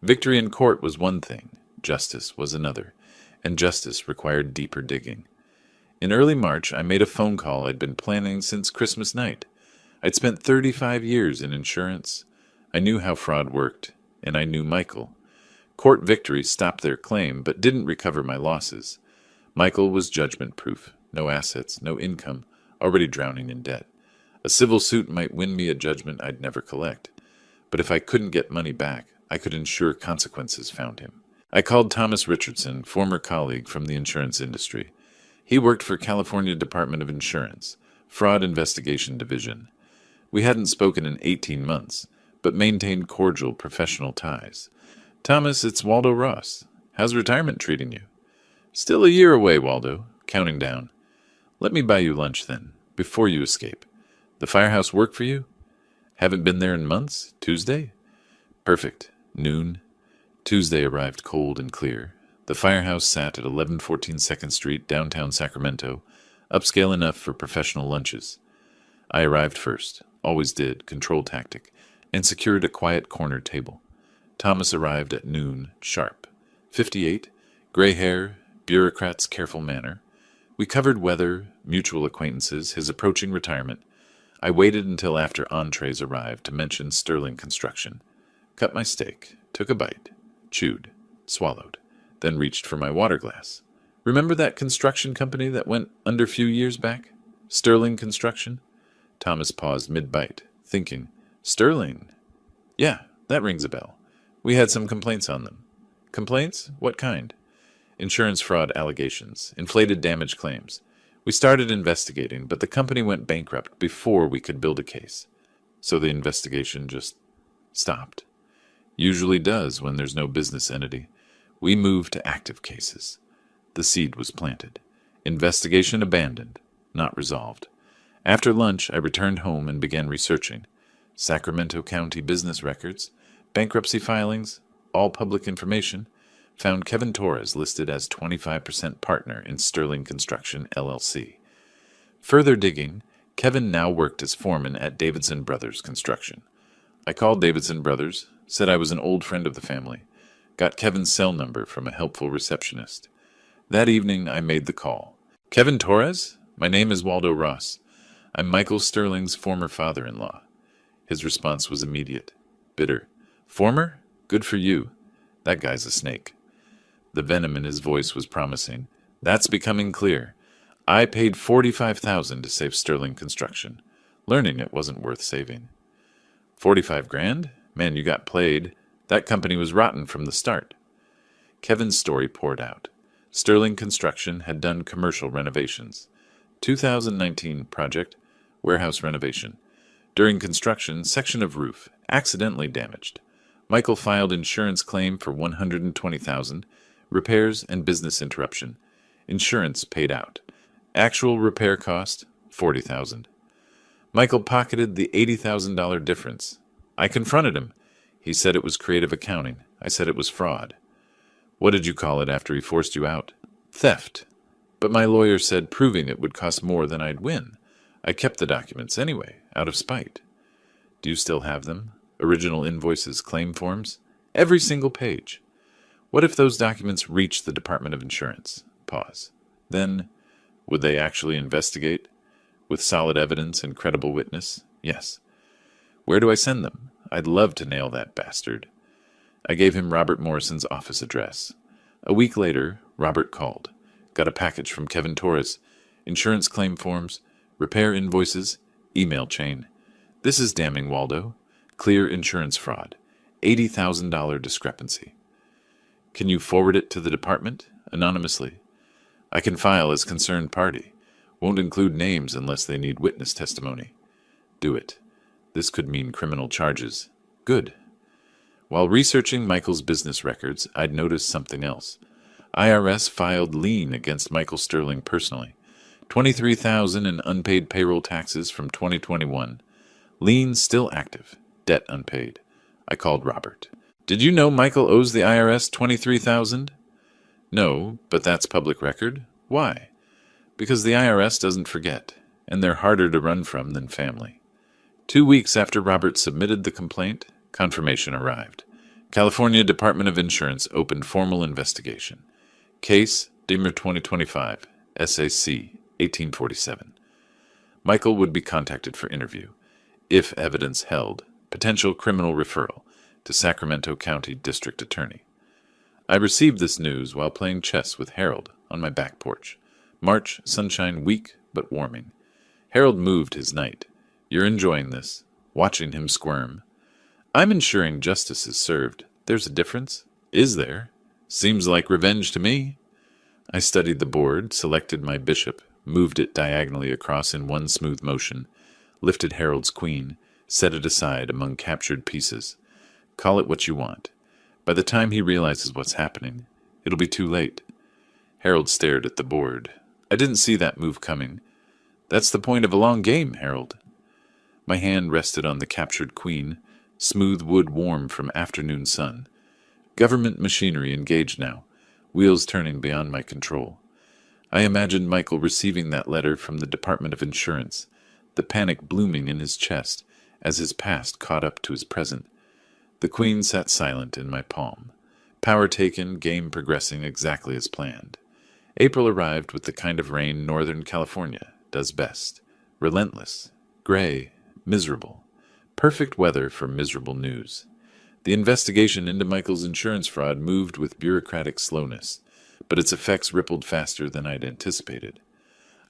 Victory in court was one thing, justice was another, and justice required deeper digging. In early March, I made a phone call I'd been planning since Christmas night. I'd spent 35 years in insurance. I knew how fraud worked, and I knew Michael. Court victory stopped their claim, but didn't recover my losses. Michael was judgment-proof, no assets, no income, already drowning in debt. A civil suit might win me a judgment I'd never collect, but if I couldn't get money back, I could ensure consequences found him. I called Thomas Richardson, former colleague from the insurance industry. He worked for California Department of Insurance, Fraud Investigation Division. We hadn't spoken in 18 months, but maintained cordial professional ties. Thomas, it's Waldo Ross. How's retirement treating you? Still a year away, Waldo. Counting down. Let me buy you lunch then, before you escape. The firehouse work for you? Haven't been there in months? Tuesday? Perfect. Noon. Tuesday arrived cold and clear. The firehouse sat at 1114 2nd Street, downtown Sacramento, upscale enough for professional lunches. I arrived first, always did, control tactic, and secured a quiet corner table. Thomas arrived at noon, sharp. 58, gray hair, bureaucrat's careful manner. We covered weather, mutual acquaintances, his approaching retirement. I waited until after entrees arrived to mention Sterling Construction. Cut my steak, took a bite, chewed, swallowed, then reached for my water glass. Remember that construction company that went under a few years back? Sterling Construction? Thomas paused mid-bite, thinking, Sterling? Yeah, that rings a bell. We had some complaints on them. Complaints? What kind? Insurance fraud allegations, inflated damage claims. We started investigating, but the company went bankrupt before we could build a case. So the investigation just stopped. Usually does when there's no business entity. We moved to active cases. The seed was planted. Investigation abandoned, not resolved. After lunch, I returned home and began researching. Sacramento County business records, bankruptcy filings, all public information, found Kevin Torres listed as 25% partner in Sterling Construction, LLC. Further digging, Kevin now worked as foreman at Davidson Brothers Construction. I called Davidson Brothers, said I was an old friend of the family, got Kevin's cell number from a helpful receptionist. That evening, I made the call. Kevin Torres? My name is Waldo Ross. I'm Michael Sterling's former father-in-law. His response was immediate, bitter. Former? Good for you. That guy's a snake. The venom in his voice was promising. That's becoming clear. I paid $45,000 to save Sterling Construction, learning it wasn't worth saving. 45 grand? Man, you got played. That company was rotten from the start. Kevin's story poured out. Sterling Construction had done commercial renovations. 2019 project, warehouse renovation. During construction, section of roof, accidentally damaged. Michael filed insurance claim for $120,000, repairs and business interruption. Insurance paid out. Actual repair cost, $40,000. Michael pocketed the $80,000 difference. I confronted him. He said it was creative accounting. I said it was fraud. What did you call it after he forced you out? Theft. But my lawyer said proving it would cost more than I'd win. I kept the documents anyway, out of spite. Do you still have them? Original invoices, claim forms? Every single page. What if those documents reach the Department of Insurance? Pause. Then, would they actually investigate? With solid evidence and credible witness? Yes. Where do I send them? I'd love to nail that bastard. I gave him Robert Morrison's office address. A week later, Robert called. Got a package from Kevin Torres. Insurance claim forms, repair invoices, email chain. This is damning, Waldo. Clear insurance fraud. $80,000 discrepancy. Can you forward it to the department? Anonymously. I can file as concerned party. Won't include names unless they need witness testimony. Do it. This could mean criminal charges. Good. While researching Michael's business records, I'd noticed something else. IRS filed lien against Michael Sterling personally. $23,000 in unpaid payroll taxes from 2021. Lien still active. Debt unpaid. I called Robert. Did you know Michael owes the IRS $23,000? No, but that's public record. Why? Because the IRS doesn't forget, and they're harder to run from than family. 2 weeks after Robert submitted the complaint, confirmation arrived. California Department of Insurance opened formal investigation. Case, Demer 2025, SAC, 1847. Michael would be contacted for interview. If evidence held, potential criminal referral to Sacramento County District Attorney. I received this news while playing chess with Harold on my back porch. March, sunshine weak but warming. Harold moved his knight. You're enjoying this, watching him squirm. I'm ensuring justice is served. There's a difference. Is there? Seems like revenge to me. I studied the board, selected my bishop, moved it diagonally across in one smooth motion, lifted Harold's queen, set it aside among captured pieces. Call it what you want. By the time he realizes what's happening, it'll be too late. Harold stared at the board. I didn't see that move coming. That's the point of a long game, Harold. My hand rested on the captured queen, smooth wood warm from afternoon sun. Government machinery engaged now, wheels turning beyond my control. I imagined Michael receiving that letter from the Department of Insurance, the panic blooming in his chest as his past caught up to his present. The queen sat silent in my palm. Power taken, game progressing exactly as planned. April arrived with the kind of rain Northern California does best. Relentless, gray, miserable. Perfect weather for miserable news. The investigation into Michael's insurance fraud moved with bureaucratic slowness, but its effects rippled faster than I'd anticipated.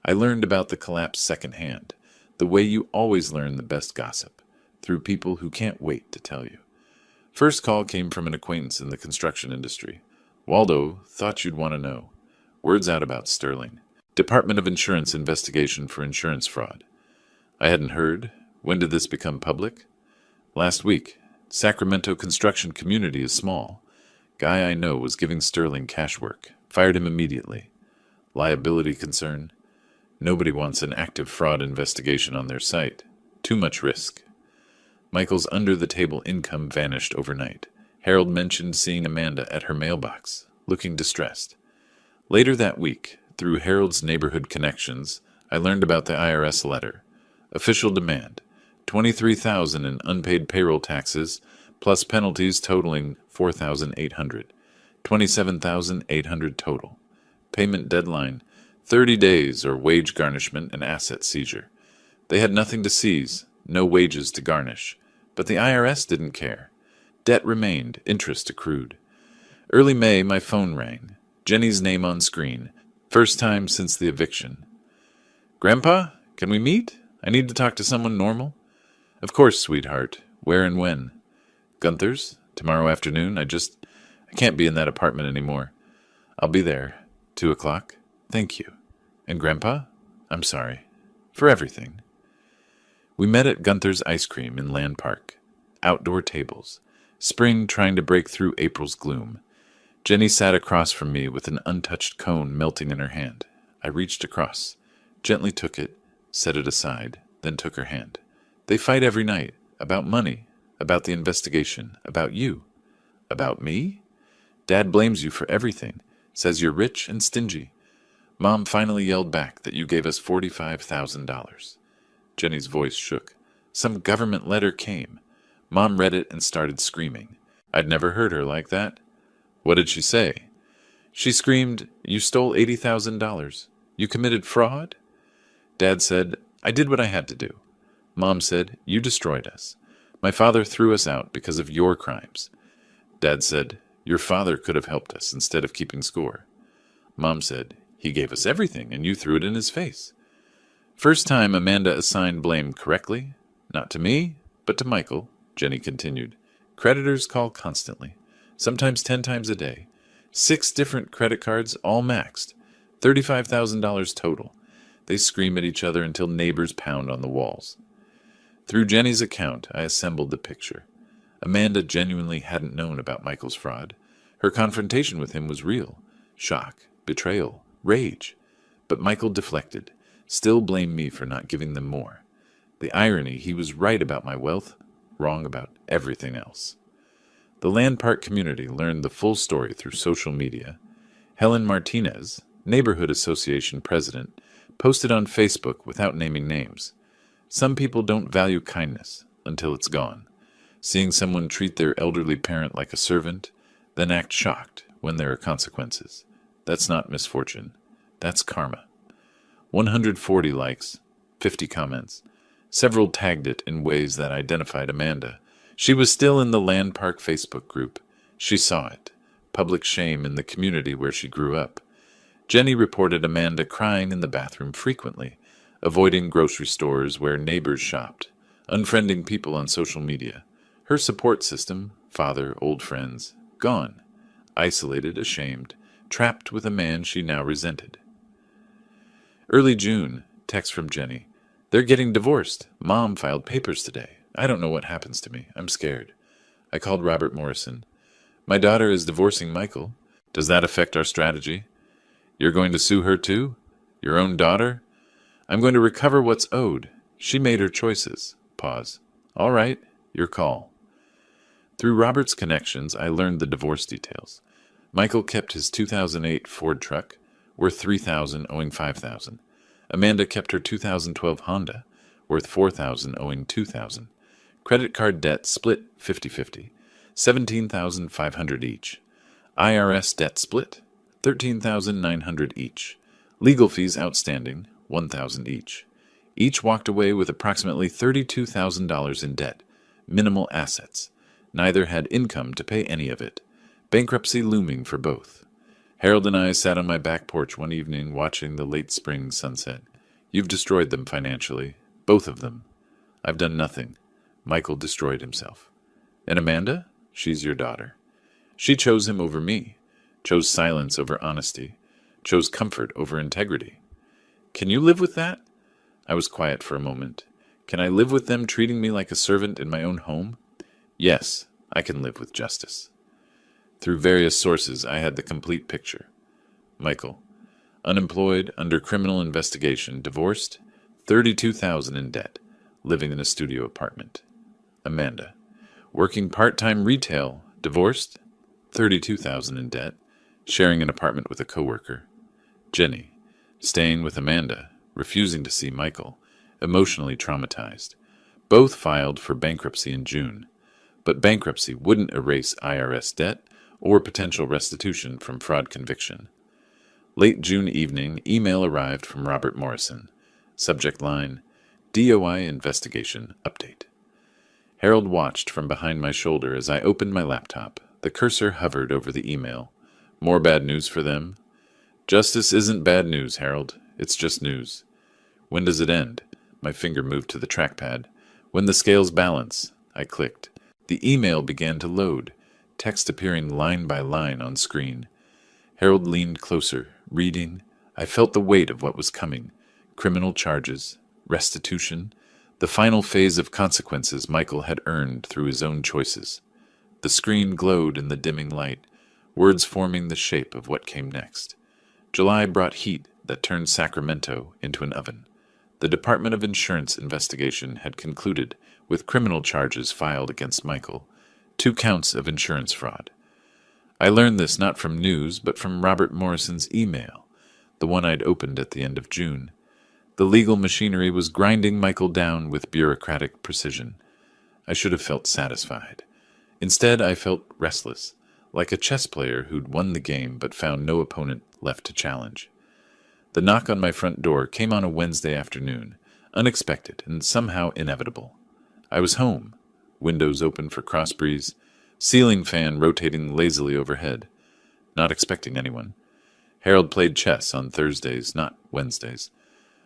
I learned about the collapse secondhand, the way you always learn the best gossip, through people who can't wait to tell you. First call came from an acquaintance in the construction industry. Waldo, thought you'd want to know. Word's out about Sterling. Department of Insurance investigation for insurance fraud. I hadn't heard. When did this become public? Last week. Sacramento construction community is small. Guy I know was giving Sterling cash work. Fired him immediately. Liability concern. Nobody wants an active fraud investigation on their site. Too much risk. Michael's under-the-table income vanished overnight. Harold mentioned seeing Amanda at her mailbox, looking distressed. Later that week, through Harold's neighborhood connections, I learned about the IRS letter. Official demand. $23,000 in unpaid payroll taxes, plus penalties totaling $4,800. $27,800 total. Payment deadline, 30 days or wage garnishment and asset seizure. They had nothing to seize, no wages to garnish. But the IRS didn't care. Debt remained, interest accrued. Early May, my phone rang. Jenny's name on screen. First time since the eviction. Grandpa, can we meet? I need to talk to someone normal. Of course, sweetheart. Where and when? Gunther's? Tomorrow afternoon? I can't be in that apartment anymore. I'll be there. 2:00. Thank you. And Grandpa? I'm sorry. For everything. We met at Gunther's Ice Cream in Land Park. Outdoor tables. Spring trying to break through April's gloom. Jenny sat across from me with an untouched cone melting in her hand. I reached across, gently took it, set it aside, then took her hand. They fight every night. About money. About the investigation. About you. About me? Dad blames you for everything. Says you're rich and stingy. Mom finally yelled back that you gave us $45,000. Jenny's voice shook. Some government letter came. Mom read it and started screaming. I'd never heard her like that. What did she say? She screamed, "You stole $80,000. You committed fraud?" Dad said, "I did what I had to do." Mom said, "You destroyed us. My father threw us out because of your crimes." Dad said, "Your father could have helped us instead of keeping score." Mom said, "He gave us everything and you threw it in his face." First time Amanda assigned blame correctly. Not to me, but to Michael, Jenny continued. Creditors call constantly, sometimes 10 times a day. 6 different credit cards, all maxed. $35,000 total. They scream at each other until neighbors pound on the walls. Through Jenny's account, I assembled the picture. Amanda genuinely hadn't known about Michael's fraud. Her confrontation with him was real. Shock, betrayal, rage. But Michael deflected, still blamed me for not giving them more. The irony, he was right about my wealth, wrong about everything else. The Land Park community learned the full story through social media. Helen Martinez, Neighborhood Association president, posted on Facebook without naming names. Some people don't value kindness until it's gone. Seeing someone treat their elderly parent like a servant, then act shocked when there are consequences. That's not misfortune. That's karma. 140 likes, 50 comments. Several tagged it in ways that identified Amanda. She was still in the Land Park Facebook group. She saw it. Public shame in the community where she grew up. Jenny reported Amanda crying in the bathroom frequently. avoiding grocery stores where neighbors shopped, unfriending people on social media. Her support system, father, old friends, gone. Isolated, ashamed, trapped with a man she now resented. Early June, text from Jenny. They're getting divorced. Mom filed papers today. I don't know what happens to me. I'm scared. I called Robert Morrison. My daughter is divorcing Michael. Does that affect our strategy? You're going to sue her too? Your own daughter? I'm going to recover what's owed. She made her choices. Pause. All right, your call. Through Robert's connections, I learned the divorce details. Michael kept his 2008 Ford truck, worth $3,000, owing $5,000. Amanda kept her 2012 Honda, worth $4,000, owing $2,000. Credit card debt split 50-50, $17,500 each. IRS debt split, $13,900 each. Legal fees outstanding, $1,000 each. Each walked away with approximately $32,000 in debt, minimal assets. Neither had income to pay any of it. Bankruptcy looming for both. Harold and I sat on my back porch one evening watching the late spring sunset. You've destroyed them financially. Both of them. I've done nothing. Michael destroyed himself. And Amanda? She's your daughter. She chose him over me. Chose silence over honesty. Chose comfort over integrity. Can you live with that? I was quiet for a moment. Can I live with them treating me like a servant in my own home? Yes, I can live with justice. Through various sources, I had the complete picture. Michael, unemployed, under criminal investigation, divorced, $32,000 in debt, living in a studio apartment. Amanda, working part-time retail, divorced, $32,000 in debt, sharing an apartment with a coworker. Jenny, staying with Amanda, refusing to see Michael, emotionally traumatized. Both filed for bankruptcy in June, but bankruptcy wouldn't erase IRS debt or potential restitution from fraud conviction. Late June evening, email arrived from Robert Morrison. Subject line, DOI investigation update. Harold watched from behind my shoulder as I opened my laptop. The cursor hovered over the email. More bad news for them? Justice isn't bad news, Harold. It's just news. When does it end? My finger moved to the trackpad. When the scales balance, I clicked. The email began to load, text appearing line by line on screen. Harold leaned closer, reading. I felt the weight of what was coming. Criminal charges, restitution, the final phase of consequences Michael had earned through his own choices. The screen glowed in the dimming light, words forming the shape of what came next. July brought heat that turned Sacramento into an oven. The Department of Insurance investigation had concluded with criminal charges filed against Michael, 2 counts of insurance fraud. I learned this not from news, but from Robert Morrison's email, the one I'd opened at the end of June. The legal machinery was grinding Michael down with bureaucratic precision. I should have felt satisfied. Instead, I felt restless, like a chess player who'd won the game but found no opponent left to challenge. The knock on my front door came on a Wednesday afternoon, unexpected and somehow inevitable. I was home, windows open for cross breeze, ceiling fan rotating lazily overhead, not expecting anyone. Harold played chess on Thursdays, not Wednesdays.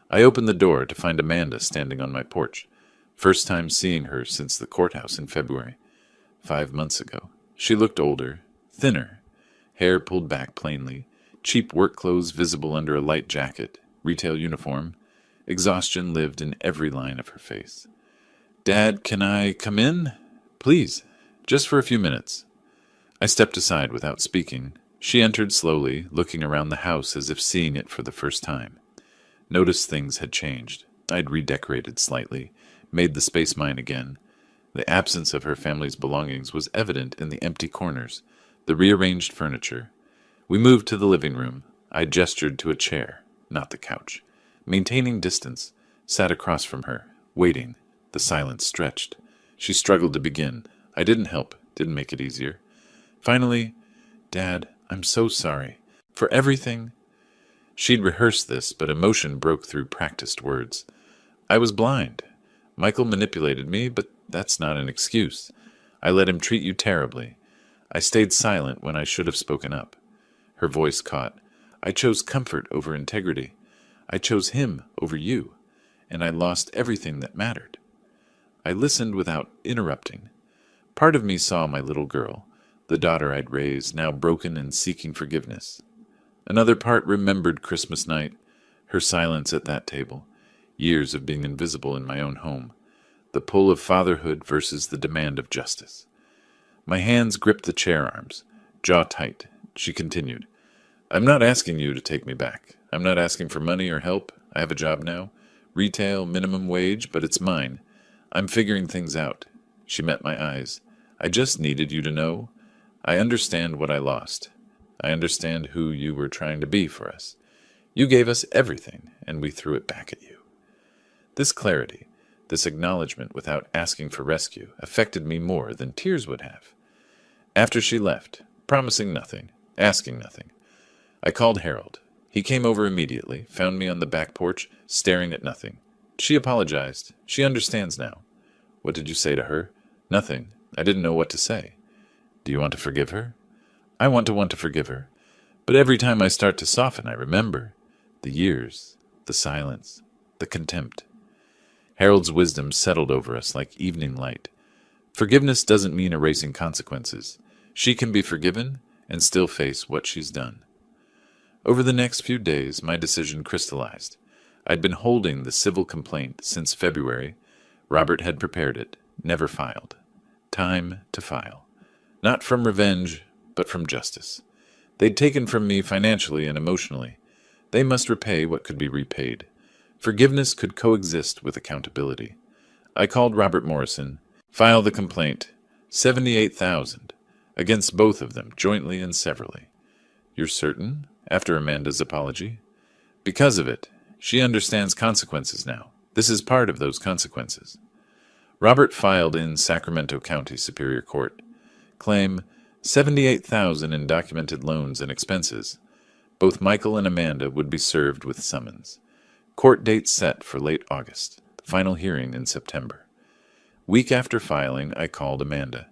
I opened the door to find Amanda standing on my porch, first time seeing her since the courthouse in February, 5 months ago. She looked older, thinner, hair pulled back plainly, cheap work clothes visible under a light jacket, retail uniform. Exhaustion lived in every line of her face. "Dad, can I come in? Please, just for a few minutes." I stepped aside without speaking. She entered slowly, looking around the house as if seeing it for the first time. Noticed things had changed. I'd redecorated slightly, made the space mine again. The absence of her family's belongings was evident in the empty corners, the rearranged furniture. We moved to the living room. I gestured to a chair, not the couch. Maintaining distance, sat across from her, waiting. The silence stretched. She struggled to begin. I didn't help, didn't make it easier. Finally, "Dad, I'm so sorry. For everything." She'd rehearsed this, but emotion broke through practiced words. "I was blind. Michael manipulated me, but that's not an excuse. I let him treat you terribly. I stayed silent when I should have spoken up." Her voice caught. "I chose comfort over integrity. I chose him over you. and I lost everything that mattered. I listened without interrupting. Part of me saw my little girl, the daughter I'd raised, now broken and seeking forgiveness. Another part remembered Christmas night, her silence at that table, years of being invisible in my own home, the pull of fatherhood versus the demand of justice. My hands gripped the chair arms, jaw tight. She continued, "I'm not asking you to take me back. I'm not asking for money or help. I have a job now. Retail, minimum wage, but it's mine. I'm figuring things out." She met my eyes. "I just needed you to know. I understand what I lost. I understand who you were trying to be for us. You gave us everything, and we threw it back at you." This clarity, this acknowledgement without asking for rescue, affected me more than tears would have. After she left, promising nothing, asking nothing, I called Harold. He came over immediately, found me on the back porch, staring at nothing. She apologized. She understands now. "What did you say to her?" "Nothing. I didn't know what to say." "Do you want to forgive her?" "I want to forgive her. But every time I start to soften, I remember the years, the silence, the contempt." Harold's wisdom settled over us like evening light. Forgiveness doesn't mean erasing consequences. She can be forgiven and still face what she's done. Over the next few days, my decision crystallized. I'd been holding the civil complaint since February. Robert had prepared it, never filed. Time to file. Not from revenge, but from justice. They'd taken from me financially and emotionally. They must repay what could be repaid. Forgiveness could coexist with accountability. I called Robert Morrison. "File the complaint. $78,000 against both of them, jointly and severally." "You're certain?" After Amanda's apology. "Because of it. She understands consequences now. This is part of those consequences." Robert filed in Sacramento County Superior Court. Claim $78,000 in documented loans and expenses. Both Michael and Amanda would be served with summons. Court date set for late August, the final hearing in September. Week after filing, I called Amanda.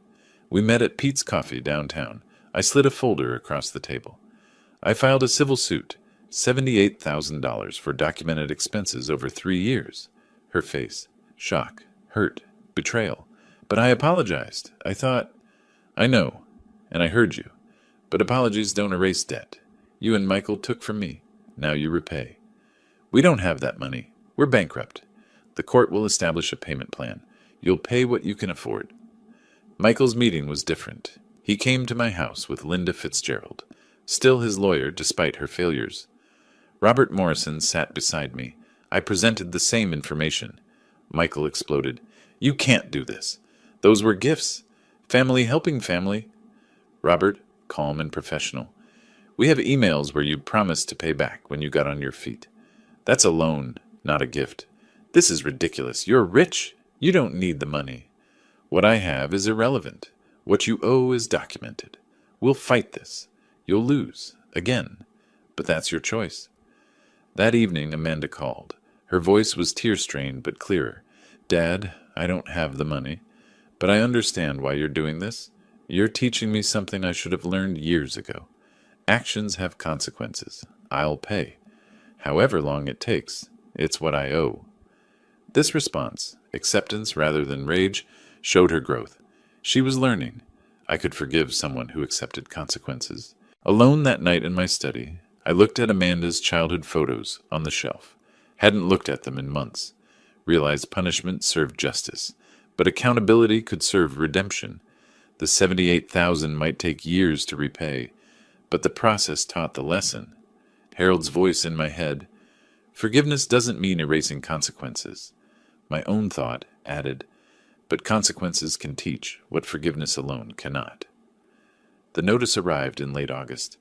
We met at Pete's Coffee downtown. I slid a folder across the table. I filed a civil suit, $78,000 for documented expenses over 3 years. Her face, shock, hurt, betrayal. "But I apologized. I thought—" "I know, and I heard you. But apologies don't erase debt. You and Michael took from me. Now you repay." "We don't have that money. We're bankrupt. The court will establish a payment plan. You'll pay what you can afford." Michael's meeting was different. He came to my house with Linda Fitzgerald, still his lawyer despite her failures. Robert Morrison sat beside me. I presented the same information. Michael exploded. "You can't do this. Those were gifts. Family helping family." Robert, calm and professional. "We have emails where you promised to pay back when you got on your feet. That's a loan, not a gift. This is ridiculous. You're rich. You don't need the money. What I have is irrelevant. What you owe is documented. We'll fight this. You'll lose. Again. But that's your choice." That evening, Amanda called. Her voice was tear-strained but clearer. "Dad, I don't have the money, but I understand why you're doing this. You're teaching me something I should have learned years ago. Actions have consequences. I'll pay. However long it takes, it's what I owe." This response, acceptance rather than rage, showed her growth. She was learning. I could forgive someone who accepted consequences. Alone that night in my study, I looked at Amanda's childhood photos on the shelf. Hadn't looked at them in months. Realized punishment served justice, but accountability could serve redemption. The $78,000 might take years to repay, but the process taught the lesson. Harold's voice in my head. Forgiveness doesn't mean erasing consequences. My own thought added, but consequences can teach what forgiveness alone cannot. The notice arrived in late August.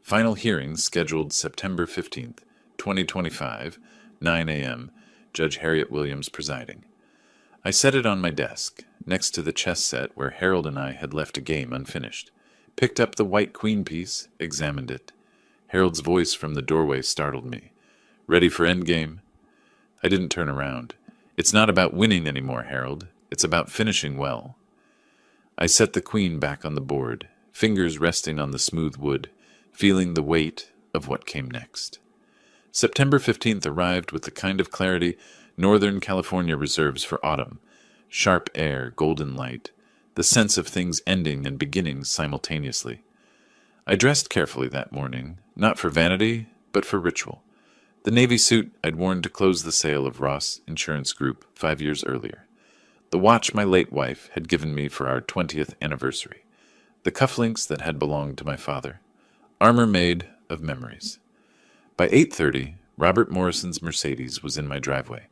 Final hearing scheduled September 15th, 2025, 9 a.m., Judge Harriet Williams presiding. I set it on my desk, next to the chess set where Harold and I had left a game unfinished. Picked up the white queen piece, examined it. Harold's voice from the doorway startled me. "Ready for endgame?" I didn't turn around. "It's not about winning anymore, Harold. It's about finishing well." I set the queen back on the board, fingers resting on the smooth wood, feeling the weight of what came next. September 15th arrived with the kind of clarity Northern California reserves for autumn. Sharp air, golden light. The sense of things ending and beginning simultaneously. I dressed carefully that morning, not for vanity, but for ritual. The navy suit I'd worn to close the sale of Ross Insurance Group 5 years earlier. The watch my late wife had given me for our 20th anniversary. The cufflinks that had belonged to my father. Armor made of memories. By 8:30, Robert Morrison's Mercedes was in my driveway.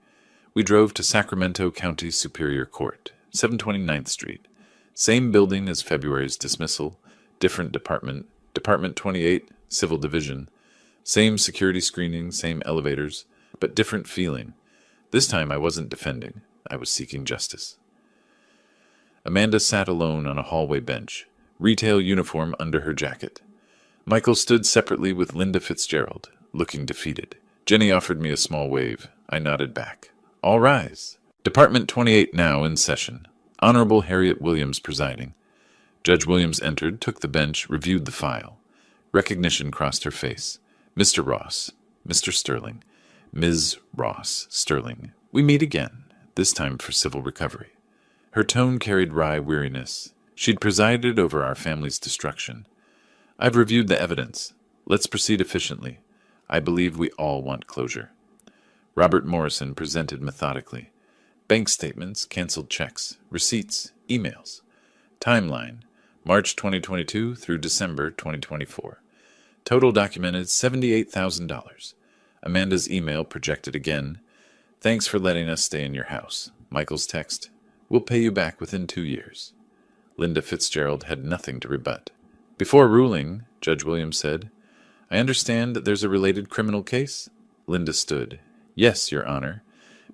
We drove to Sacramento County Superior Court, 729th Street. Same building as February's dismissal, different department, Department 28, Civil Division. Same security screening, same elevators, but different feeling. This time I wasn't defending. I was seeking justice. Amanda sat alone on a hallway bench, retail uniform under her jacket. Michael stood separately with Linda Fitzgerald, looking defeated. Jenny offered me a small wave. I nodded back. All rise. Department 28 now in session. Honorable Harriet Williams presiding. Judge Williams entered, took the bench, reviewed the file. Recognition crossed her face. Mr. Ross, Mr. Sterling, Ms. Ross Sterling. We meet again, this time for civil recovery. Her tone carried wry weariness. She'd presided over our family's destruction. I've reviewed the evidence. Let's proceed efficiently. I believe we all want closure. Robert Morrison presented methodically. Bank statements, canceled checks, receipts, emails. Timeline, March 2022 through December 2024. Total documented $78,000. Amanda's email projected again. Thanks for letting us stay in your house. Michael's text, we'll pay you back within 2 years. Linda Fitzgerald had nothing to rebut. Before ruling, Judge Williams said, I understand that there's a related criminal case? Linda stood. Yes, Your Honor.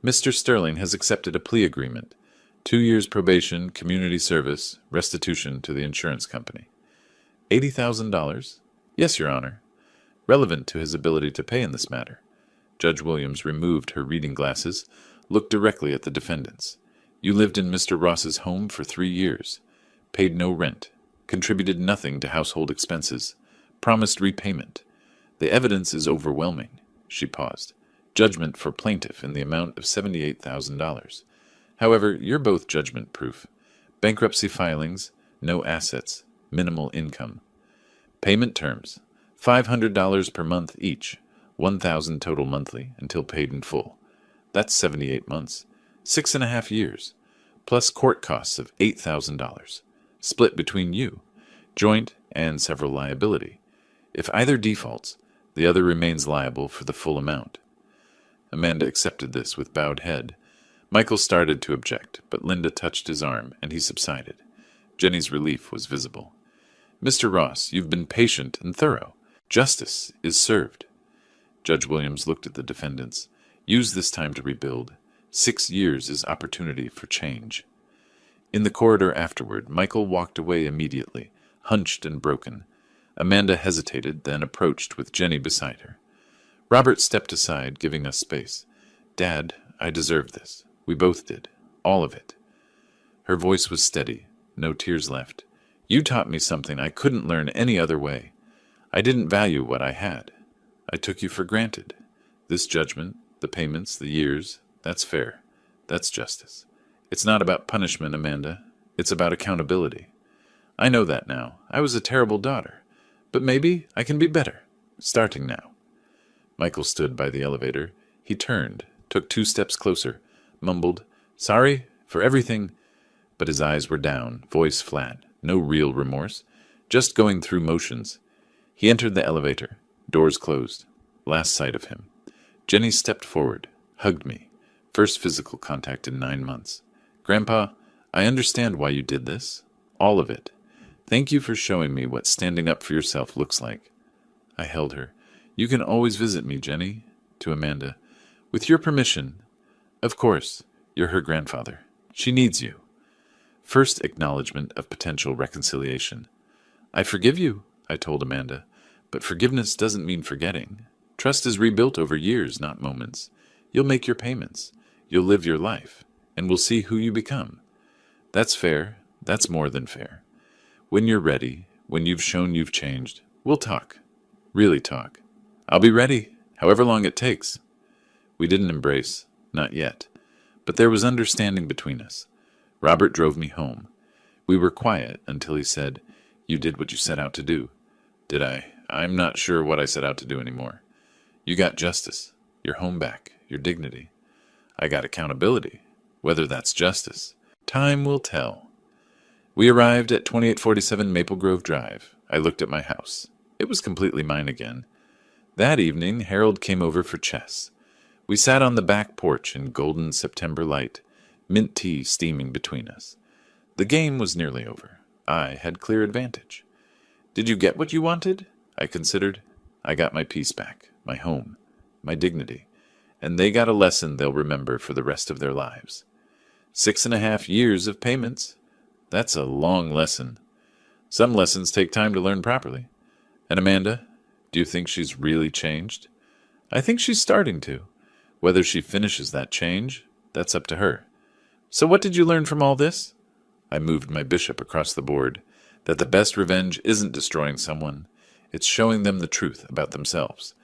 Mr. Sterling has accepted a plea agreement. 2 years probation, community service, restitution to the insurance company. $80,000? Yes, Your Honor. Relevant to his ability to pay in this matter. Judge Williams removed her reading glasses, looked directly at the defendants. You lived in Mr. Ross's home for 3 years. Paid no rent. Contributed nothing to household expenses. Promised repayment. The evidence is overwhelming. She paused. Judgment for plaintiff in the amount of $78,000. However, you're both judgment-proof. Bankruptcy filings, no assets, minimal income. Payment terms, $500 per month each, $1,000 total monthly until paid in full. That's 78 months, 6.5 years, plus court costs of $8,000, split between you, joint and several liability. If either defaults, the other remains liable for the full amount. Amanda accepted this with bowed head. Michael started to object, but Linda touched his arm, and he subsided. Jenny's relief was visible. Mr. Ross, you've been patient and thorough. Justice is served. Judge Williams looked at the defendants. Use this time to rebuild. 6 years is opportunity for change. In the corridor afterward, Michael walked away immediately, hunched and broken. Amanda hesitated, then approached with Jenny beside her. Robert stepped aside, giving us space. Dad, I deserve this. We both did. All of it. Her voice was steady. No tears left. You taught me something I couldn't learn any other way. I didn't value what I had. I took you for granted. This judgment, the payments, the years, that's fair. That's justice. It's not about punishment, Amanda. It's about accountability. I know that now. I was a terrible daughter. But maybe I can be better. Starting now. Michael stood by the elevator. He turned, took 2 steps closer, mumbled, Sorry for everything. But his eyes were down, voice flat, no real remorse, just going through motions. He entered the elevator. Doors closed. Last sight of him. Jenny stepped forward, hugged me. First physical contact in 9 months. Grandpa, I understand why you did this. All of it. Thank you for showing me what standing up for yourself looks like. I held her. You can always visit me, Jenny. To Amanda. With your permission. Of course. You're her grandfather. She needs you. First acknowledgement of potential reconciliation. I forgive you, I told Amanda. But forgiveness doesn't mean forgetting. Trust is rebuilt over years, not moments. You'll make your payments. You'll live your life. And we'll see who you become. That's fair. That's more than fair. When you're ready, when you've shown you've changed, we'll talk. Really talk. I'll be ready, however long it takes. We didn't embrace. Not yet. But there was understanding between us. Robert drove me home. We were quiet until he said, "You did what you set out to do." Did I? I'm not sure what I set out to do anymore. You got justice, your home back, your dignity. I got accountability. Whether that's justice, time will tell. We arrived at 2847 Maple Grove Drive. I looked at my house. It was completely mine again. That evening, Harold came over for chess. We sat on the back porch in golden September light, mint tea steaming between us. The game was nearly over. I had clear advantage. Did you get what you wanted? I considered. I got my peace back, my home, my dignity, and they got a lesson they'll remember for the rest of their lives. 6.5 years of payments. That's a long lesson. Some lessons take time to learn properly. And Amanda, do you think she's really changed? I think she's starting to. Whether she finishes that change, that's up to her. So what did you learn from all this? I moved my bishop across the board, that the best revenge isn't destroying someone, it's showing them the truth about themselves.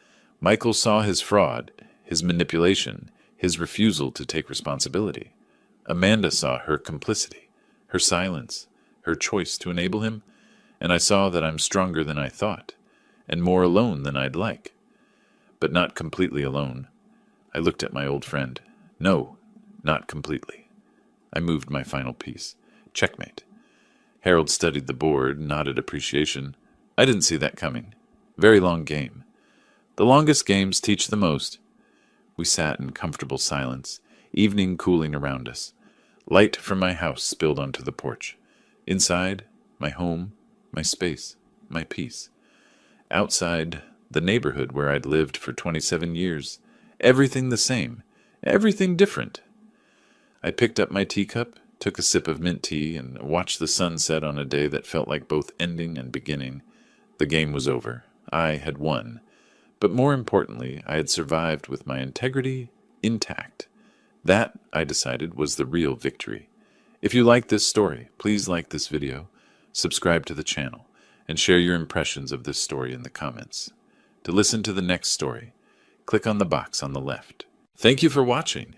Michael saw his fraud, his manipulation, his refusal to take responsibility. Amanda saw her complicity, her silence, her choice to enable him, and I saw that I'm stronger than I thought, and more alone than I'd like. But not completely alone. I looked at my old friend. No, not completely. I moved my final piece. Checkmate. Harold studied the board, nodded appreciation. I didn't see that coming. Very long game. The longest games teach the most. We sat in comfortable silence, evening cooling around us. Light from my house spilled onto the porch. Inside, my home, my space, my peace. Outside, the neighborhood where I'd lived for 27 years. Everything the same, everything different. I picked up my teacup, took a sip of mint tea, and watched the sun set on a day that felt like both ending and beginning. The game was over. I had won. But more importantly, I had survived with my integrity intact. That, I decided, was the real victory. If you like this story, please like this video, subscribe to the channel, and share your impressions of this story in the comments. To listen to the next story, click on the box on the left. Thank you for watching.